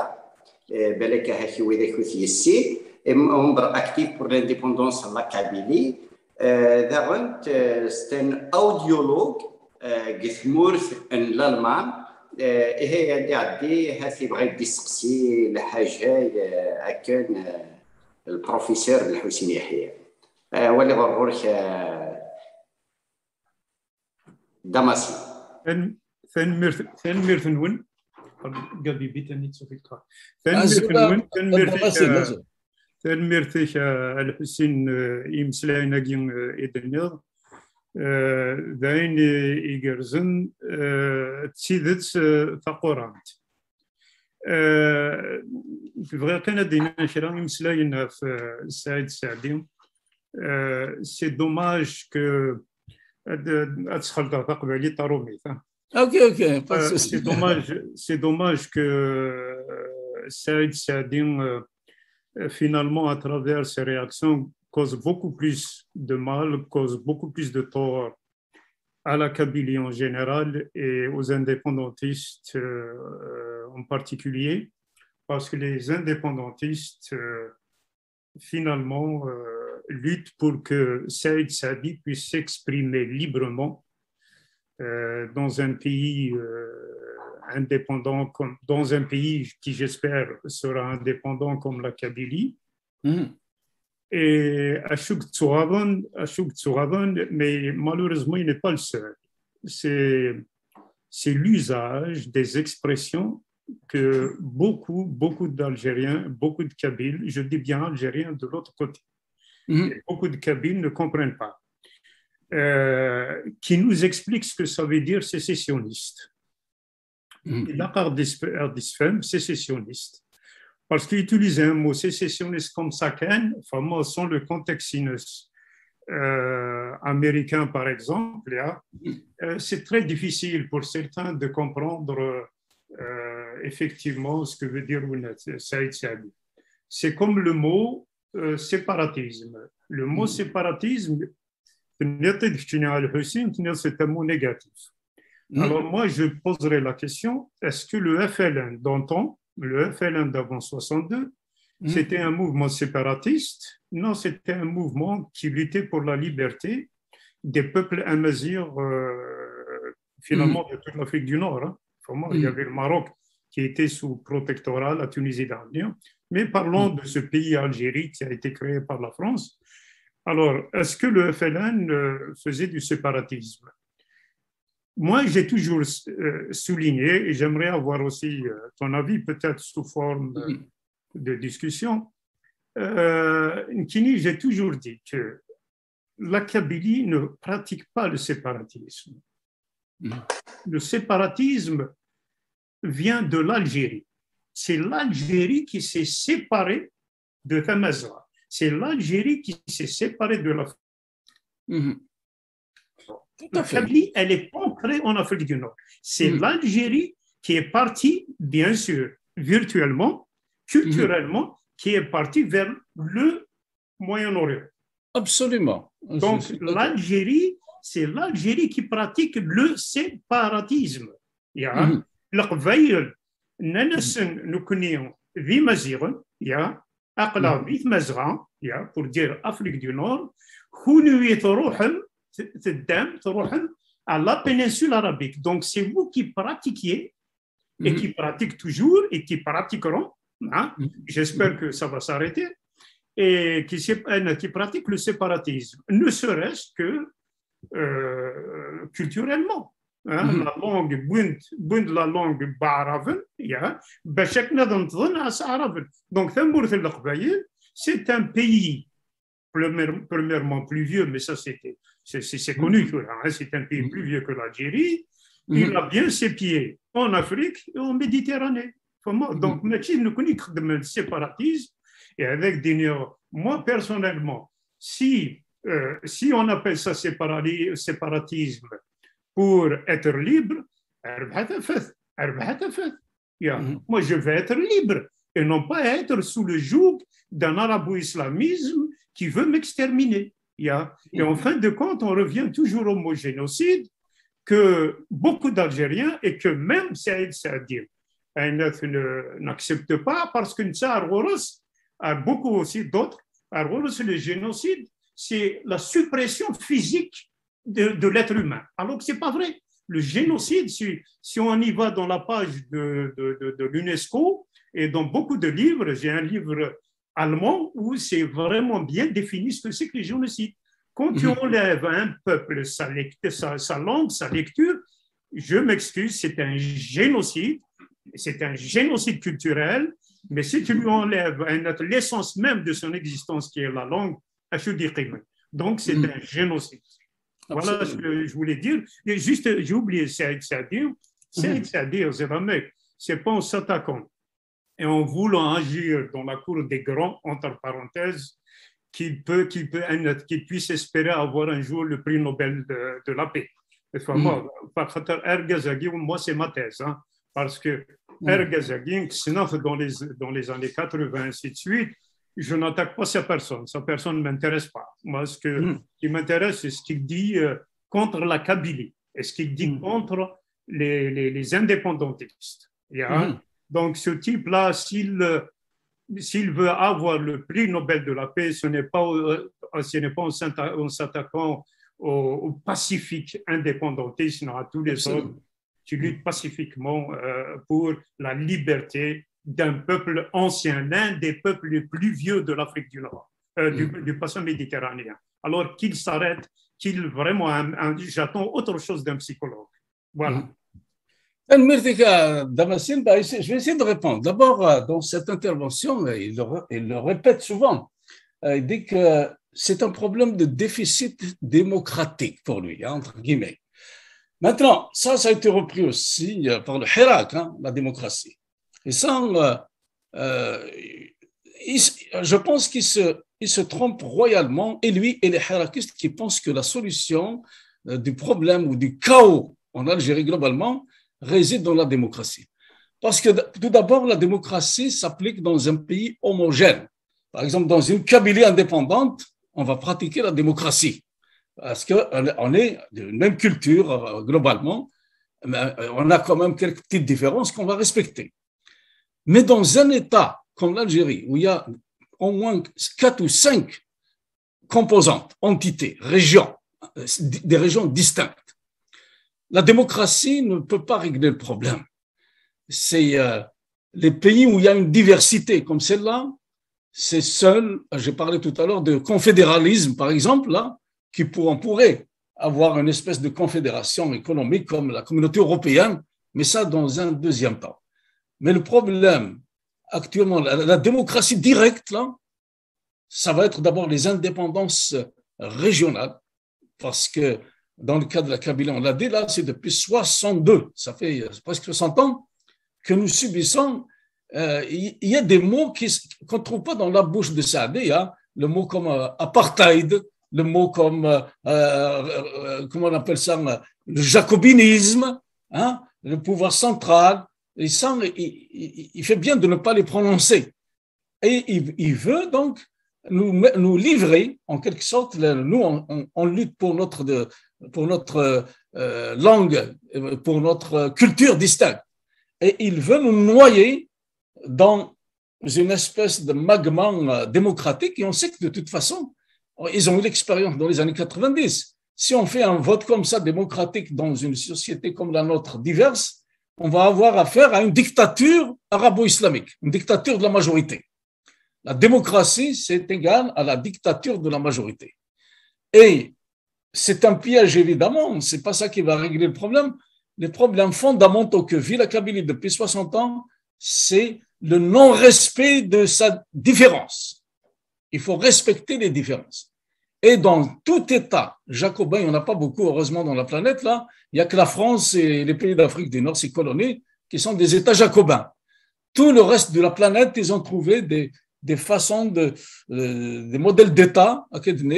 Beleka Hakiwede Koutiessi, et membre actif pour l'indépendance de la Kabylie. C'est un audiologue, Githmourth en l'Allemagne. هي اللي عندي هاتي بغى يدي يسقسي لحاجه كان البروفيسور الحسين يحيى هو اللي غرورك دماسي ثان ميرثنون قلبي بيتا نيت سوفي كار ثان ميرثيك الحسين يمسلاينا كين إدنير داين إيجرزن تسيدت تقورانت في الغير كان دينا شرا يمسلاينا في سعيد سعدي سي دوماج كو أتسخلت تقبلي طارومي اوكي سي دوماج كو سعيد سعدي finalement à travers ses réactions cause beaucoup plus de mal, cause beaucoup plus de tort à la Kabylie en général et aux indépendantistes en particulier, parce que les indépendantistes finalement luttent pour que Saïd Saadi puisse s'exprimer librement dans un pays indépendant, dans un pays qui j'espère sera indépendant comme la Kabylie. Et Achouk Tsouraban, mais malheureusement, il n'est pas le seul. C'est l'usage des expressions que beaucoup d'Algériens, beaucoup de Kabyles, je dis bien Algériens de l'autre côté, beaucoup de Kabyles ne comprennent pas, qui nous expliquent ce que ça veut dire sécessionniste. Et là, Ardisfem, sécessionniste. Parce qu'utiliser un mot sécessionniste comme Saken, enfin, sans le contexte américain, par exemple, c'est très difficile pour certains de comprendre effectivement ce que veut dire Saïd Saadi. C'est comme le mot séparatisme. Le mot séparatisme, c'est un mot négatif. Alors moi, je poserai la question, est-ce que le FLN d'antan, le FLN d'avant 62, c'était un mouvement séparatiste? Non, c'était un mouvement qui luttait pour la liberté des peuples amazirs, finalement, de toute l'Afrique du Nord. Hein. Vraiment, il y avait le Maroc qui était sous protectorat, la Tunisie d'Arnion. Mais parlons de ce pays Algérie qui a été créé par la France. Alors, est-ce que le FLN faisait du séparatisme? Moi, j'ai toujours souligné, et j'aimerais avoir aussi ton avis, peut-être sous forme de discussion. Nkini, j'ai toujours dit que la Kabylie ne pratique pas le séparatisme. Le séparatisme vient de l'Algérie. C'est l'Algérie qui s'est séparée de Tamazra. C'est l'Algérie qui s'est séparée de l'Afrique. La Kabylie, elle est ancrée en Afrique du Nord. C'est l'Algérie qui est partie, bien sûr, virtuellement, culturellement, qui est partie vers le Moyen-Orient. Absolument. Donc, l'Algérie, c'est l'Algérie qui pratique le séparatisme. Il y a l'Aqbayl, Nanesen, nous connaissons Vimaziren, il y a Aqla Vithmazran, il y a pour dire Afrique du Nord, Khounuit Rohem, à la péninsule arabique. Donc, c'est vous qui pratiquiez et qui pratiquent toujours et qui pratiqueront. Hein? J'espère que ça va s'arrêter. Et qui pratiquent le séparatisme, ne serait-ce que culturellement. Hein? La langue, bund la langue ba'araven, donc, c'est un pays, premièrement plus vieux, mais ça c'est connu, hein? C'est un pays plus vieux que l'Algérie. Il a bien ses pieds en Afrique et en Méditerranée. Donc, nous connaissons le séparatisme. Et avec des moi personnellement, si on appelle ça séparatisme pour être libre, moi je vais être libre et non pas être sous le joug d'un arabo-islamisme qui veut m'exterminer. Et en fin de compte, on revient toujours au mot génocide que beaucoup d'Algériens et que même Saïd Saadi n'acceptent pas parce que Ntsar Ouros a beaucoup aussi d'autres. Le génocide, c'est la suppression physique de l'être humain. Alors que ce n'est pas vrai. Le génocide, si on y va dans la page de l'UNESCO et dans beaucoup de livres, j'ai un livre allemand où c'est vraiment bien défini ce que c'est que le génocide. Quand tu enlèves à un peuple sa langue, sa lecture, je m'excuse, c'est un génocide. C'est un génocide culturel. Mais si tu lui enlèves l'essence même de son existence, qui est la langue, donc c'est un génocide. Voilà ce que je voulais dire. Et juste, j'ai oublié Saïd Sadir. Saïd Sadir, c'est un mec, c'est pas en s'attaquant et en voulant agir dans la cour des grands, entre parenthèses, qu'il puisse espérer avoir un jour le prix Nobel de la paix. Moi, c'est ma thèse, hein, parce que Ergazagin, dans les années 80, ainsi de suite, je n'attaque pas sa personne ne m'intéresse pas. Moi, ce qui m'intéresse, c'est ce qu'il dit contre la Kabylie et ce qu'il dit contre les indépendantistes. Donc, ce type-là, s'il veut avoir le prix Nobel de la paix, ce n'est pas en s'attaquant au pacifique indépendantisme, à tous les autres. Tu luttes pacifiquement pour la liberté d'un peuple ancien, l'un des peuples les plus vieux de l'Afrique du Nord, du bassin méditerranéen. Alors qu'il s'arrête, j'attends autre chose d'un psychologue. Voilà. Je vais essayer de répondre. D'abord, dans cette intervention, il le répète souvent, il dit que c'est un problème de déficit démocratique pour lui, entre guillemets. Maintenant, ça a été repris aussi par le Hirak, la démocratie. Et ça, je pense qu'il se trompe royalement, et lui et les Hirakistes qui pensent que la solution du problème ou du chaos en Algérie globalement réside dans la démocratie. Parce que tout d'abord, la démocratie s'applique dans un pays homogène. Par exemple, dans une Kabylie indépendante, on va pratiquer la démocratie. Parce qu'on est d'une même culture globalement, mais on a quand même quelques petites différences qu'on va respecter. Mais dans un État comme l'Algérie, où il y a au moins 4 ou 5 composantes, entités, régions, des régions distinctes, la démocratie ne peut pas régler le problème. C'est les pays où il y a une diversité comme celle-là, c'est seul, j'ai parlé tout à l'heure de confédéralisme, par exemple, là, on pourrait avoir une espèce de confédération économique comme la communauté européenne, mais ça dans un deuxième temps. Mais le problème, actuellement, la démocratie directe, là, ça va être d'abord les indépendances régionales, parce que dans le cas de la Kabylie, on l'a dit, là, c'est depuis 62, ça fait presque 100 ans que nous subissons. Il y a des mots qu'on ne trouve pas dans la bouche de Saadé, hein, le mot comme apartheid, le mot comme, comment on appelle ça, le jacobinisme, hein, le pouvoir central. Et ça, il fait bien de ne pas les prononcer. Et il veut donc nous livrer, en quelque sorte, nous, on lutte pour notre langue, pour notre culture distincte. Et il veut nous noyer dans une espèce de magma démocratique. Et on sait que de toute façon, ils ont eu l'expérience dans les années 90. Si on fait un vote comme ça, démocratique, dans une société comme la nôtre, diverse, on va avoir affaire à une dictature arabo-islamique, une dictature de la majorité. La démocratie, c'est égal à la dictature de la majorité. Et c'est un piège, évidemment, ce n'est pas ça qui va régler le problème. Les problèmes fondamentaux que vit la Kabylie depuis 60 ans, c'est le non-respect de sa différence. Il faut respecter les différences. Et dans tout État jacobin, il n'y en a pas beaucoup, heureusement, dans la planète, là, il n'y a que la France et les pays d'Afrique du Nord, ces colonies, qui sont des États jacobins. Tout le reste de la planète, ils ont trouvé des façons, des modèles d'État,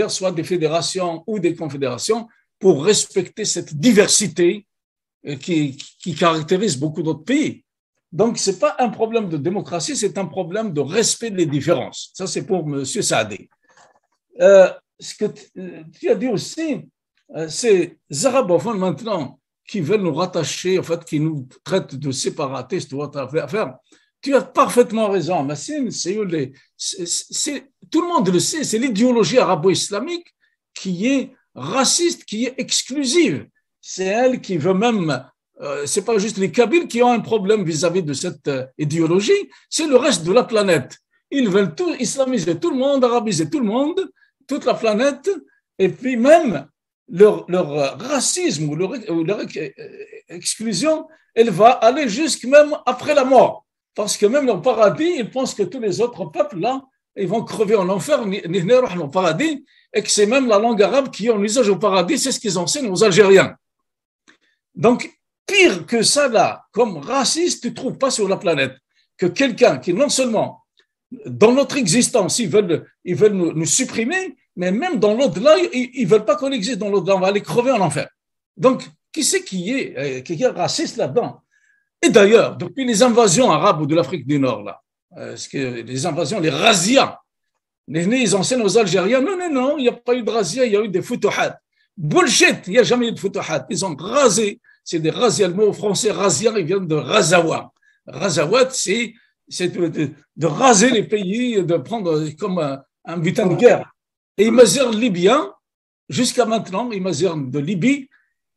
soit des fédérations ou des confédérations, pour respecter cette diversité qui caractérise beaucoup d'autres pays. Donc, ce n'est pas un problème de démocratie, c'est un problème de respect des différences. Ça, c'est pour M. Saadé. Ce que tu as dit aussi, c'est les arabophones maintenant qui veulent nous rattacher, en fait, qui nous traitent de séparatistes ou autre affaire. Tu as parfaitement raison, Massine. Tout le monde le sait, c'est l'idéologie arabo-islamique qui est raciste, qui est exclusive. C'est elle qui veut même, c'est pas juste les Kabyles qui ont un problème vis-à-vis de cette idéologie, c'est le reste de la planète. Ils veulent tout islamiser tout le monde, arabiser tout le monde, toute la planète, et puis même leur racisme ou leur exclusion, elle va aller jusque même après la mort. Parce que même au paradis, ils pensent que tous les autres peuples, là, ils vont crever en enfer, ni au paradis, et que c'est même la langue arabe qui est en usage au paradis, c'est ce qu'ils enseignent aux Algériens. Donc, pire que ça, là, comme raciste, tu ne trouves pas sur la planète que quelqu'un qui, non seulement dans notre existence, ils veulent nous supprimer, mais même dans l'au-delà, ils ne veulent pas qu'on existe dans l'au-delà, on va aller crever en enfer. Donc, qui c'est qui est raciste là-dedans? Et d'ailleurs, depuis les invasions arabes de l'Afrique du Nord, là, parce que les invasions, les razzias, ils enseignent aux Algériens, non, il n'y a pas eu de razzia, il y a eu des futuhat. Bullshit, il n'y a jamais eu de futuhat. Ils ont rasé, c'est des razzias, le mot français razzia, il vient de razawa. Razawat, c'est de raser les pays, de prendre comme un butin de guerre. Et les Mazirs libyens, jusqu'à maintenant, les Mazirs de Libye,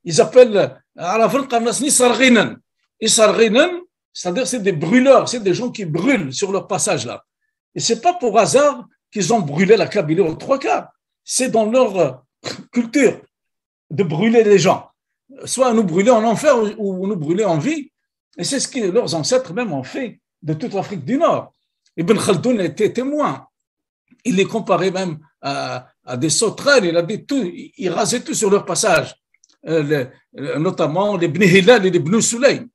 ils appellent à la fin de Isarghinan. Isarghinan, c'est-à-dire c'est des brûleurs, c'est des gens qui brûlent sur leur passage là. Et ce n'est pas pour hasard qu'ils ont brûlé la Kabylie aux 3/4. C'est dans leur culture de brûler les gens. Soit nous brûler en enfer ou nous brûler en vie. Et c'est ce que leurs ancêtres même ont fait de toute l'Afrique du Nord. Ibn Khaldoun était témoin. Il les comparait même à des sauterelles. Il a dit tout, il rasait tout sur leur passage, notamment les Bni Hilal et les Bni Soulaym.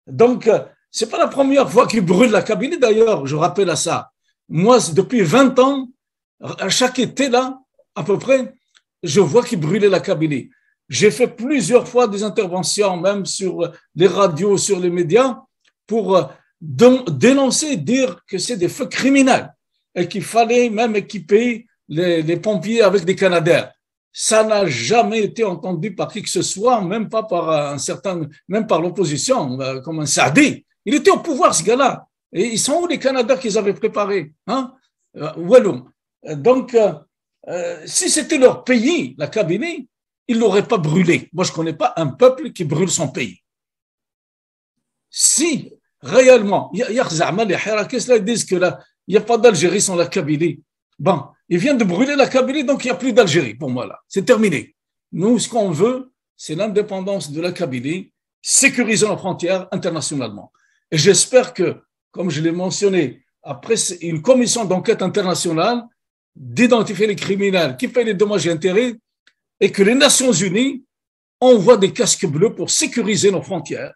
Donc, ce n'est pas la première fois qu'ils brûlent la Kabylie, d'ailleurs, je rappelle à ça. Moi, depuis 20 ans, à chaque été, là, à peu près, je vois qu'ils brûlaient la Kabylie. J'ai fait plusieurs fois des interventions, même sur les radios, sur les médias, pour dénoncer, dire que c'est des faits criminels et qu'il fallait même équiper les pompiers avec des canadaires. Ça n'a jamais été entendu par qui que ce soit, même pas par même par l'opposition, comme un Saadi. Il était au pouvoir, ce gars-là. Et ils sont où les canadaires qu'ils avaient préparés, hein? Donc, si c'était leur pays, la Kabylie, ils ne l'auraient pas brûlé. Moi, je ne connais pas un peuple qui brûle son pays. Si, réellement, les Harakis, ils disent que il n'y a pas d'Algérie sans la Kabylie. Bon, il vient de brûler la Kabylie, donc il n'y a plus d'Algérie pour moi là. C'est terminé. Nous, ce qu'on veut, c'est l'indépendance de la Kabylie, sécuriser nos frontières internationalement. Et j'espère que, comme je l'ai mentionné, après une commission d'enquête internationale, d'identifier les criminels qui paient les dommages et intérêts et que les Nations Unies envoient des casques bleus pour sécuriser nos frontières,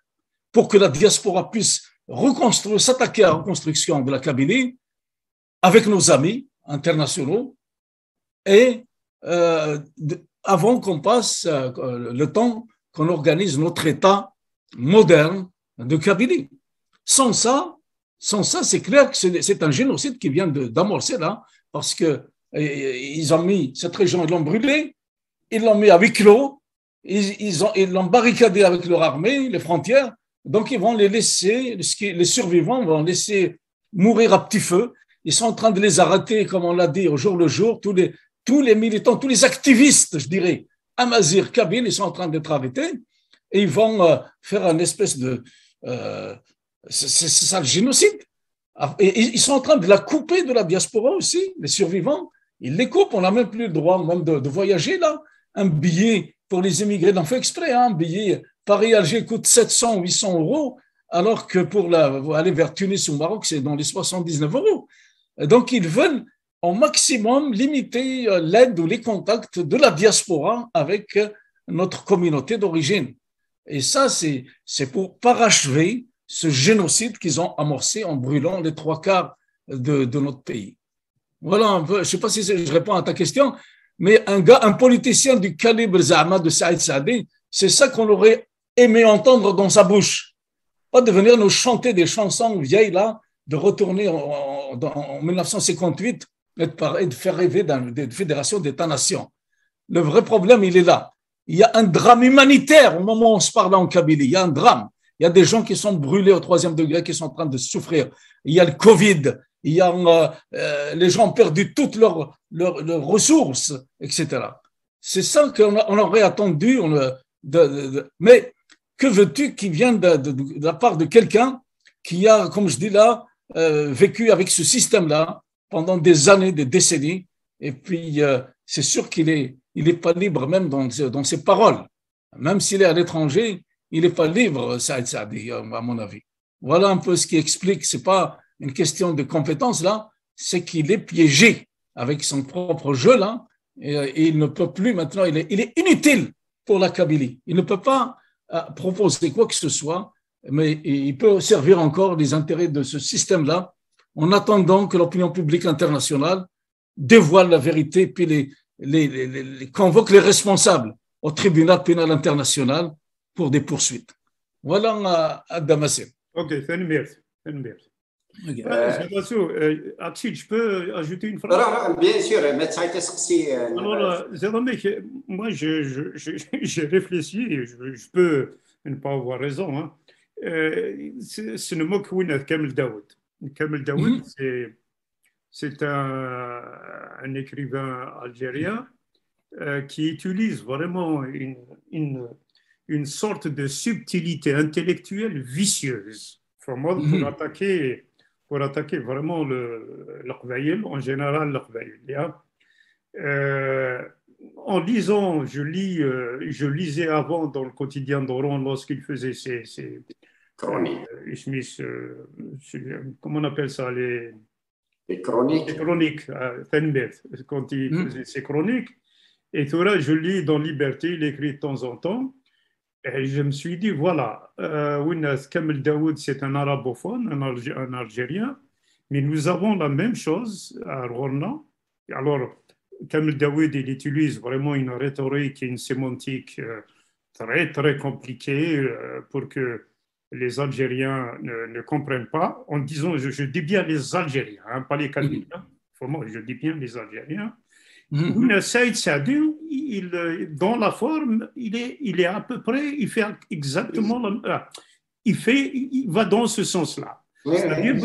pour que la diaspora puisse reconstruire, s'attaquer à la reconstruction de la Kabylie avec nos amis internationaux et avant qu'on passe le temps qu'on organise notre État moderne de Kabylie. Sans ça, c'est clair que c'est un génocide qui vient d'amorcer là, parce que ils ont mis cette région, ils l'ont brûlée, ils l'ont mis à huis clos, ils l'ont barricadé avec leur armée, les frontières, donc ils vont les laisser, les survivants vont laisser mourir à petit feu. Ils sont en train de les arrêter, comme on l'a dit, au jour le jour, tous les militants, tous les activistes, je dirais, Amazigh, Kabyles, ils sont en train d'être arrêtés et ils vont faire une espèce de... c'est ça le génocide. Et ils sont en train de la couper de la diaspora aussi, les survivants. Ils les coupent, on n'a même plus le droit même de voyager là. Un billet pour les immigrés, on fait exprès, hein, un billet Paris-Alger coûte 700 ou 800 euros, alors que pour aller vers Tunis ou Maroc, c'est dans les 79 euros. Donc, ils veulent au maximum limiter l'aide ou les contacts de la diaspora avec notre communauté d'origine. Et ça, c'est pour parachever ce génocide qu'ils ont amorcé en brûlant les 3/4 de notre pays. Voilà un peu, je ne sais pas si je réponds à ta question, mais un politicien du calibre Zahma de Saïd Saadi, c'est ça qu'on aurait aimé entendre dans sa bouche. Pas de venir nous chanter des chansons vieilles là, de retourner en 1958 et de faire rêver d'une fédération d'États-nations. Le vrai problème, il est là. Il y a un drame humanitaire au moment où on se parle en Kabylie. Il y a un drame. Il y a des gens qui sont brûlés au 3e degré, qui sont en train de souffrir. Il y a le Covid. Il y a les gens ont perdu toutes leurs ressources, etc. C'est ça qu'on aurait attendu. Mais que veux-tu qui vienne de la part de quelqu'un qui a, comme je dis là, vécu avec ce système-là pendant des années, des décennies, et puis c'est sûr qu'il est pas libre même dans ses paroles. Même s'il est à l'étranger, il n'est pas libre, Saïd Saadi, à mon avis. Voilà un peu ce qui explique, c'est pas une question de compétence là, c'est qu'il est piégé avec son propre jeu là, et il ne peut plus maintenant, il est inutile pour la Kabylie. Il ne peut pas proposer quoi que ce soit, mais il peut servir encore les intérêts de ce système-là, en attendant que l'opinion publique internationale dévoile la vérité, puis convoque les responsables au tribunal pénal international pour des poursuites. Voilà à Damascène. Ok, merci. Je peux ajouter une phrase? Bien sûr, mais ça a été sorti. Alors, moi, j'ai réfléchi, et je peux ne pas avoir raison. Hein. C'est le mot que Kamel Daoud. Kamel Daoud, c'est un écrivain algérien qui utilise vraiment une sorte de subtilité intellectuelle vicieuse pour attaquer vraiment l'Aqbaïl, en général l'Aqbaïl. En lisant, je lisais avant dans le quotidien d'Oran lorsqu'il faisait ses chroniques. Comment on appelle ça, les chroniques. Les chroniques, quand il faisait ses chroniques. Et tout là, je lis dans Liberté, il écrit de temps en temps. Et je me suis dit, voilà, Kamel Daoud, c'est un arabophone, un Algérien, mais nous avons la même chose à Rorna. Alors, Kamel Daoud, il utilise vraiment une rhétorique et une sémantique très, très compliquée pour que les Algériens ne comprennent pas, en disant, je dis bien les Algériens, hein, pas les Kabyles, je dis bien les Algériens. Saïd Saadi, dans la forme, il est à peu près, il fait exactement, il va dans ce sens-là. C'est-à-dire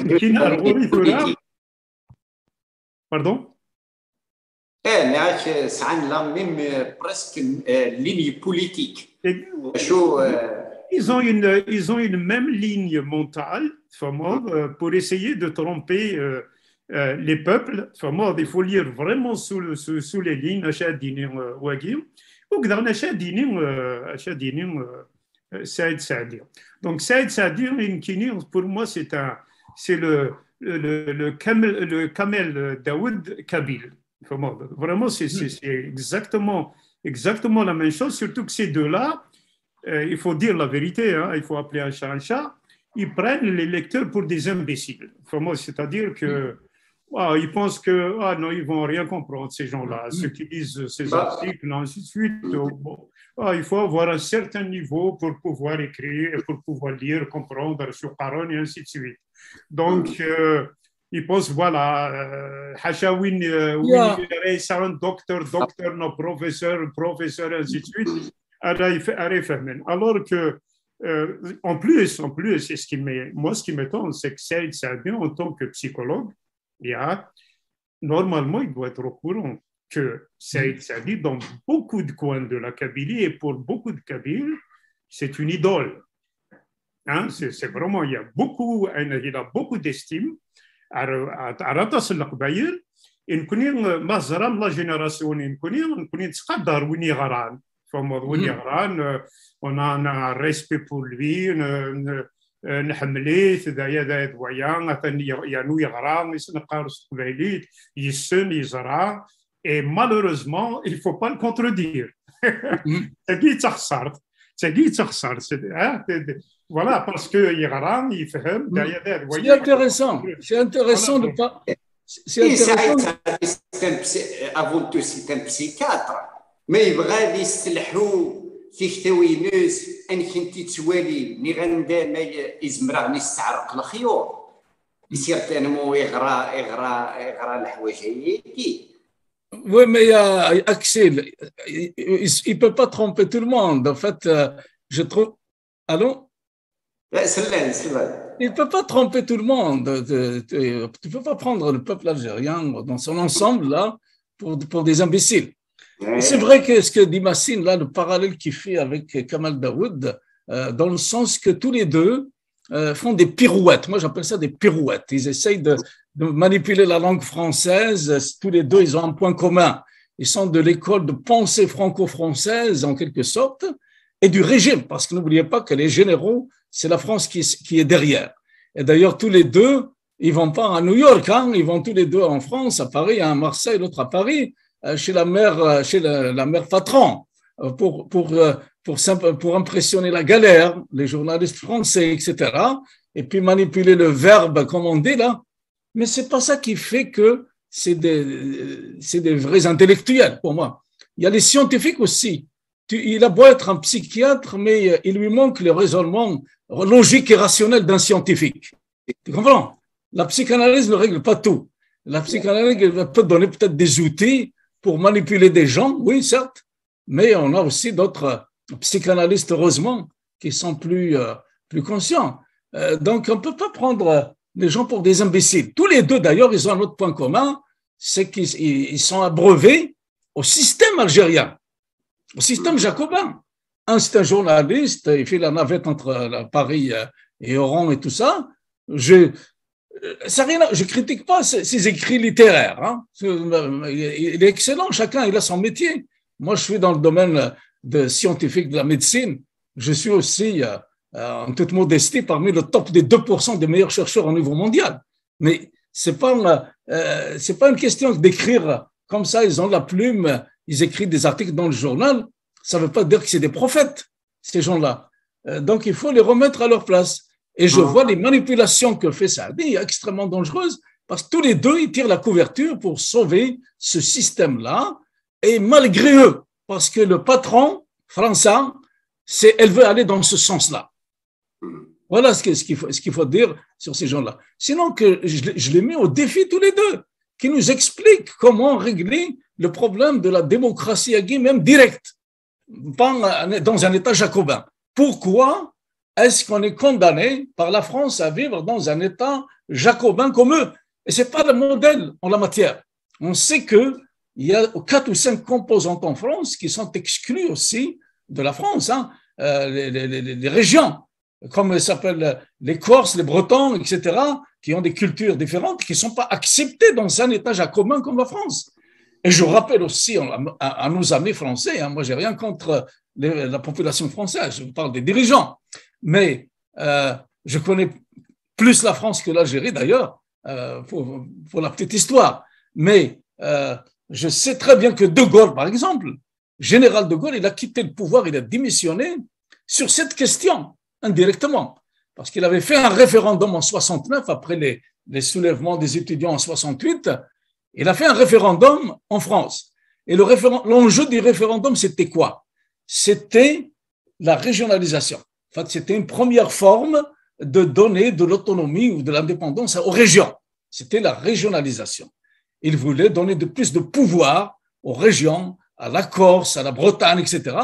pardon? Ça a même presque une ligne politique. Ils ont une même ligne mentale pour essayer de tromper les peuples, il faut lire vraiment sous les lignes, Saïd Saadi. Donc, Saïd Saadi, pour moi, c'est le Kamel Daoud Kabyle. Vraiment, c'est exactement la même chose, surtout que ces deux-là, il faut dire la vérité, hein, il faut appeler un chat, ils prennent les lecteurs pour des imbéciles. C'est-à-dire que ils pensent que non, ils vont rien comprendre, ces gens-là, ceux qui lisent ces articles, ainsi de suite. Il faut avoir un certain niveau pour pouvoir écrire, pour pouvoir lire, comprendre sur parole, et ainsi de suite. Donc, ils pensent, Hachawin, docteur, non, professeur, ainsi de suite. Alors que, en plus, ce qui m'étonne, c'est que Saïd Saadi, en tant que psychologue, normalement, il doit être au courant que Saïd Saadi, dans beaucoup de coins de la Kabylie, et pour beaucoup de Kabyles, c'est une idole. Hein, c'est vraiment, il a beaucoup d'estime. Aratas al-Qbaïl, et nous mazram la génération, nous تقدر وين يغران. On a un respect pour lui, نحمليه ذا دويان يانو يغران يسنقارس قبيليت يسن يزرع et malheureusement il faut pas le contredire. Voilà, parce que Iran, il fait c'est intéressant de pas. Avant tout, c'est un psychiatre, mais il va يستلحوا في كتاوينوس ان كنتي توالي ني غندا ما يزمر نستعرق الخيور يصير تنمو يغرى الحوايج هيك. Oui, mais Axel, il ne peut pas tromper tout le monde. En fait, je trouve. Allô? Il ne peut pas tromper tout le monde. Tu ne peux pas prendre le peuple algérien dans son ensemble là pour des imbéciles. Ouais. C'est vrai que ce que dit Massine, là, le parallèle qu'il fait avec Kamal Daoud, dans le sens que tous les deux font des pirouettes. Moi, j'appelle ça des pirouettes. Ils essayent de manipuler la langue française. Tous les deux, ils ont un point commun. Ils sont de l'école de pensée franco-française, en quelque sorte, et du régime, parce que n'oubliez pas que les généraux, c'est la France qui est derrière. Et d'ailleurs, tous les deux, ils vont pas à New York, hein, ils vont tous les deux en France, à Paris, à Marseille, l'autre à Paris, chez la mère Patron, pour impressionner la galère, les journalistes français, etc. Et puis manipuler le verbe, comme on dit là. Mais c'est pas ça qui fait que c'est des vrais intellectuels, pour moi. Il y a les scientifiques aussi. Il a beau être un psychiatre, mais il lui manque le raisonnement logique et rationnel d'un scientifique. Tu comprends? La psychanalyse ne règle pas tout. La psychanalyse peut donner peut-être des outils pour manipuler des gens, oui, certes, mais on a aussi d'autres psychanalystes, heureusement, qui sont plus conscients. Donc, on ne peut pas prendre les gens pour des imbéciles. Tous les deux, d'ailleurs, ils ont un autre point commun, c'est qu'ils sont abreuvés au système algérien, au système jacobin. Un, c'est un journaliste, il fait la navette entre Paris et Oran et tout ça. Je critique pas ses écrits littéraires. Hein. Il est excellent, chacun il a son métier. Moi, je suis dans le domaine scientifique de la médecine. Je suis aussi, en toute modestie, parmi le top des 2% des meilleurs chercheurs au niveau mondial. Mais c'est pas une question d'écrire comme ça. Ils ont la plume, ils écrivent des articles dans le journal. Ça ne veut pas dire que c'est des prophètes, ces gens-là. Donc, il faut les remettre à leur place. Et je vois les manipulations que fait Saadi extrêmement dangereuses parce que tous les deux, ils tirent la couverture pour sauver ce système-là. Et malgré eux, parce que le patron français, elle veut aller dans ce sens-là. Voilà ce qu'il faut dire sur ces gens-là. Sinon, que je les mets au défi tous les deux, qui nous expliquent comment régler le problème de la démocratie à guillemets même directe, dans un État jacobin. Pourquoi est-ce qu'on est condamné par la France à vivre dans un État jacobin comme eux? Et ce n'est pas le modèle en la matière. On sait qu'il y a 4 ou 5 composantes en France qui sont exclues aussi de la France, hein, les régions, comme s'appellent les Corses, les Bretons, etc. qui ont des cultures différentes, qui ne sont pas acceptées dans un État commun comme la France. Et je rappelle aussi à nos amis français, moi je n'ai rien contre la population française, je parle des dirigeants, mais je connais plus la France que l'Algérie d'ailleurs, pour la petite histoire. Mais je sais très bien que De Gaulle, par exemple, général De Gaulle, il a quitté le pouvoir, il a démissionné sur cette question, indirectement, parce qu'il avait fait un référendum en 69, après les soulèvements des étudiants en 68, il a fait un référendum en France. Et l'enjeu du référendum, c'était quoi? C'était la régionalisation. En fait, c'était une première forme de donner de l'autonomie ou de l'indépendance aux régions. C'était la régionalisation. Il voulait donner de plus de pouvoir aux régions, à la Corse, à la Bretagne, etc.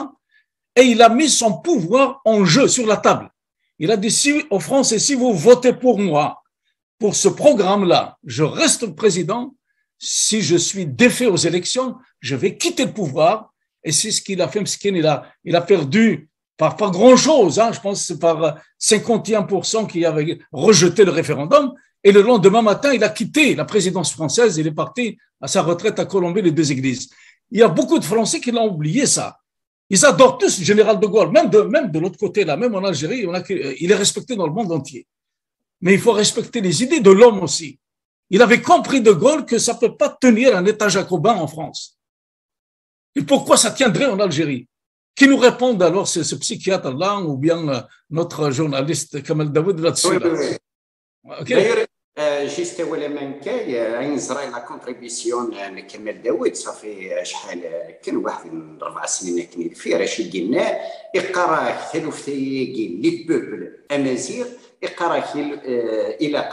Et il a mis son pouvoir en jeu sur la table. Il a dit aux Français, si vous votez pour moi, pour ce programme-là, je reste président. Si je suis défait aux élections, je vais quitter le pouvoir. Et c'est ce qu'il a fait. Il a perdu par pas grand-chose. Je pense que c'est par 51% qui avait rejeté le référendum. Et le lendemain matin, il a quitté la présidence française. Il est parti à sa retraite à Colombey, les deux églises. Il y a beaucoup de Français qui l'ont oublié, ça. Ils adorent tous le général de Gaulle, même de l'autre côté, là, même en Algérie, il est respecté dans le monde entier. Mais il faut respecter les idées de l'homme aussi. Il avait compris de Gaulle que ça ne peut pas tenir un État jacobin en France. Et pourquoi ça tiendrait en Algérie? Qui nous répondent alors, ce psychiatre-là, ou bien notre journaliste Kamel Daoud là-dessus? Oui, oui. Okay. D'ailleurs, juste la contribution de Kamel Daoud, ça fait شحال كان واحد من 4 سنين كني فيه رشيد قلنا اقرا ثلثي لي بوبل امازيغ اقرا الى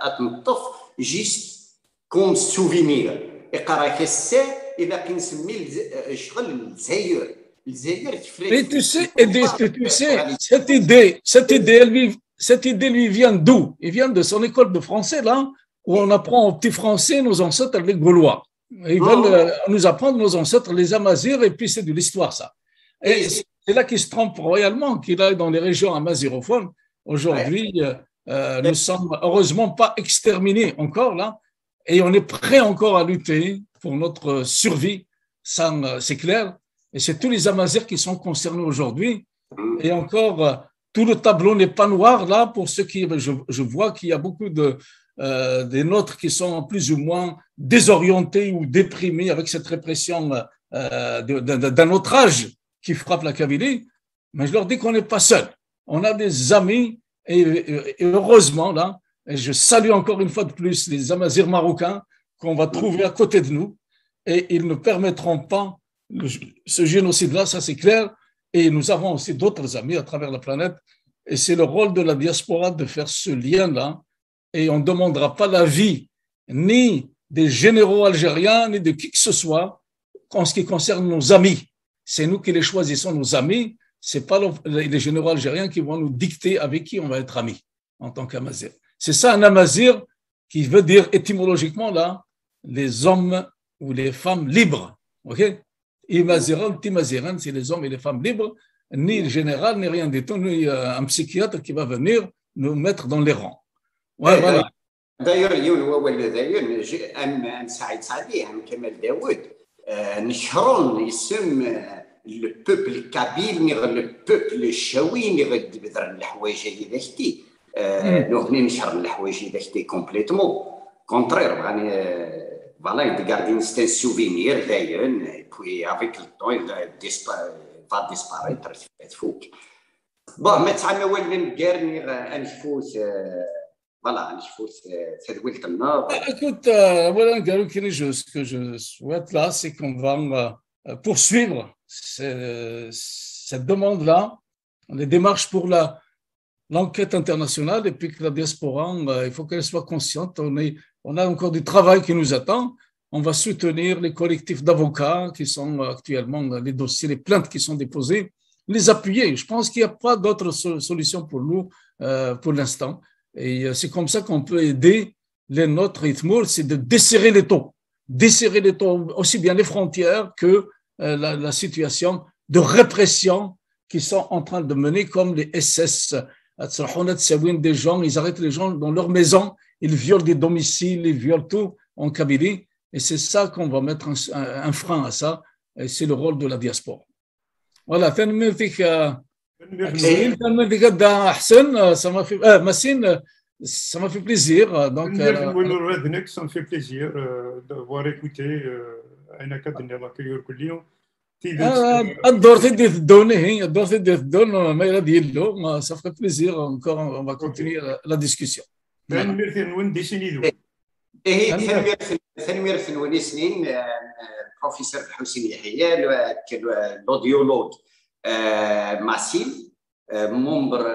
اتنطف جيست كوم سوفينير اقرا كسا الى كنسمي شغل الجزائر Mais tu sais, cette idée lui vient d'où? Il vient de son école de français, là, où on apprend au petit français nos ancêtres les Gaulois. Ils veulent nous apprendre nos ancêtres les Amazirs, et puis c'est de l'histoire, ça. Et c'est là qu'il se trompe royalement, qu'il aille dans les régions amazirophones. Aujourd'hui, nous ne sommes heureusement pas exterminés encore, là, et on est prêt encore à lutter pour notre survie, ça, c'est clair. Et c'est tous les Amazirs qui sont concernés aujourd'hui. Et encore, tout le tableau n'est pas noir là pour ceux qui. Je vois qu'il y a beaucoup des nôtres qui sont plus ou moins désorientés ou déprimés avec cette répression d'un autre âge qui frappe la Kabylie. Mais je leur dis qu'on n'est pas seul. On a des amis et heureusement là, et je salue encore une fois de plus les Amazirs marocains qu'on va trouver à côté de nous et ils ne permettront pas ce génocide-là, ça c'est clair. Et nous avons aussi d'autres amis à travers la planète. Et c'est le rôle de la diaspora de faire ce lien-là. Et on ne demandera pas l'avis ni des généraux algériens, ni de qui que ce soit en ce qui concerne nos amis. C'est nous qui les choisissons, nos amis. Ce n'est pas les généraux algériens qui vont nous dicter avec qui on va être amis en tant qu'Amazir. C'est ça un Amazir qui veut dire étymologiquement là, les hommes ou les femmes libres. OK? Imaziran, Timaziran, c'est les hommes et les femmes libres, ni le général, ni rien du tout, ni un psychiatre qui va venir nous mettre dans les rangs. Ouais, voilà. D'ailleurs, سعيد صادي كمال داوود نشرون يسم le peuple kabyle le peuple الشاوي غد بدر الحوايج هذه ذاكتي نغني نشر الحوايج ذاكتي كومبليتومون كونترير يعني voilà, il garde un souvenir d'ailleurs, et puis avec le temps, il va disparaître. Bon, mais ça m'a oublié de dire voilà, écoute, voilà, ce que je souhaite là, c'est qu'on va poursuivre cette demande-là, les démarches pour l'enquête internationale, et puis que la diaspora, il faut qu'elle soit consciente. On a encore du travail qui nous attend. On va soutenir les collectifs d'avocats qui sont actuellement les dossiers, les plaintes qui sont déposées, les appuyer. Je pense qu'il n'y a pas d'autre solution pour nous pour l'instant. Et c'est comme ça qu'on peut aider les nôtres Itmour, c'est de desserrer les taux aussi bien les frontières que la situation de répression qui sont en train de mener, comme les SS des gens, ils arrêtent les gens dans leur maison, ils violent des domiciles, ils violent tout en Kabylie. Et c'est ça qu'on va mettre un frein à ça. Et c'est le rôle de la diaspora. Voilà. Massine, ça m'a fait plaisir. Donc, ça me fait plaisir d'avoir écouté un académie de الدور تدي تدوني هي الدور تدي تدون ما يراد يلو ça ferait plaisir encore on va continuer la discussion. ثاني ثانوي سنين البروفيسور حسين يحيى l'audioologue Massim, membre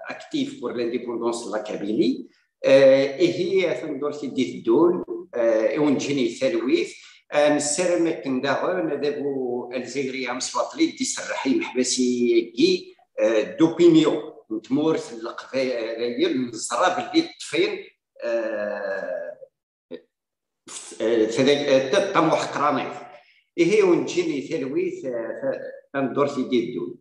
actif pour l'indépendance de la Kabylie, et هي فندور تدي تدون ونجني ثالويث نسرم كنداغو ندابو الجزائريه مسواطلي دي سرحي محبسي كي دوبينيون نتمورث القبائل نصرا باللي الطفين تطمح قرانيت هي ونجيني ثلويث ندور في دي الدول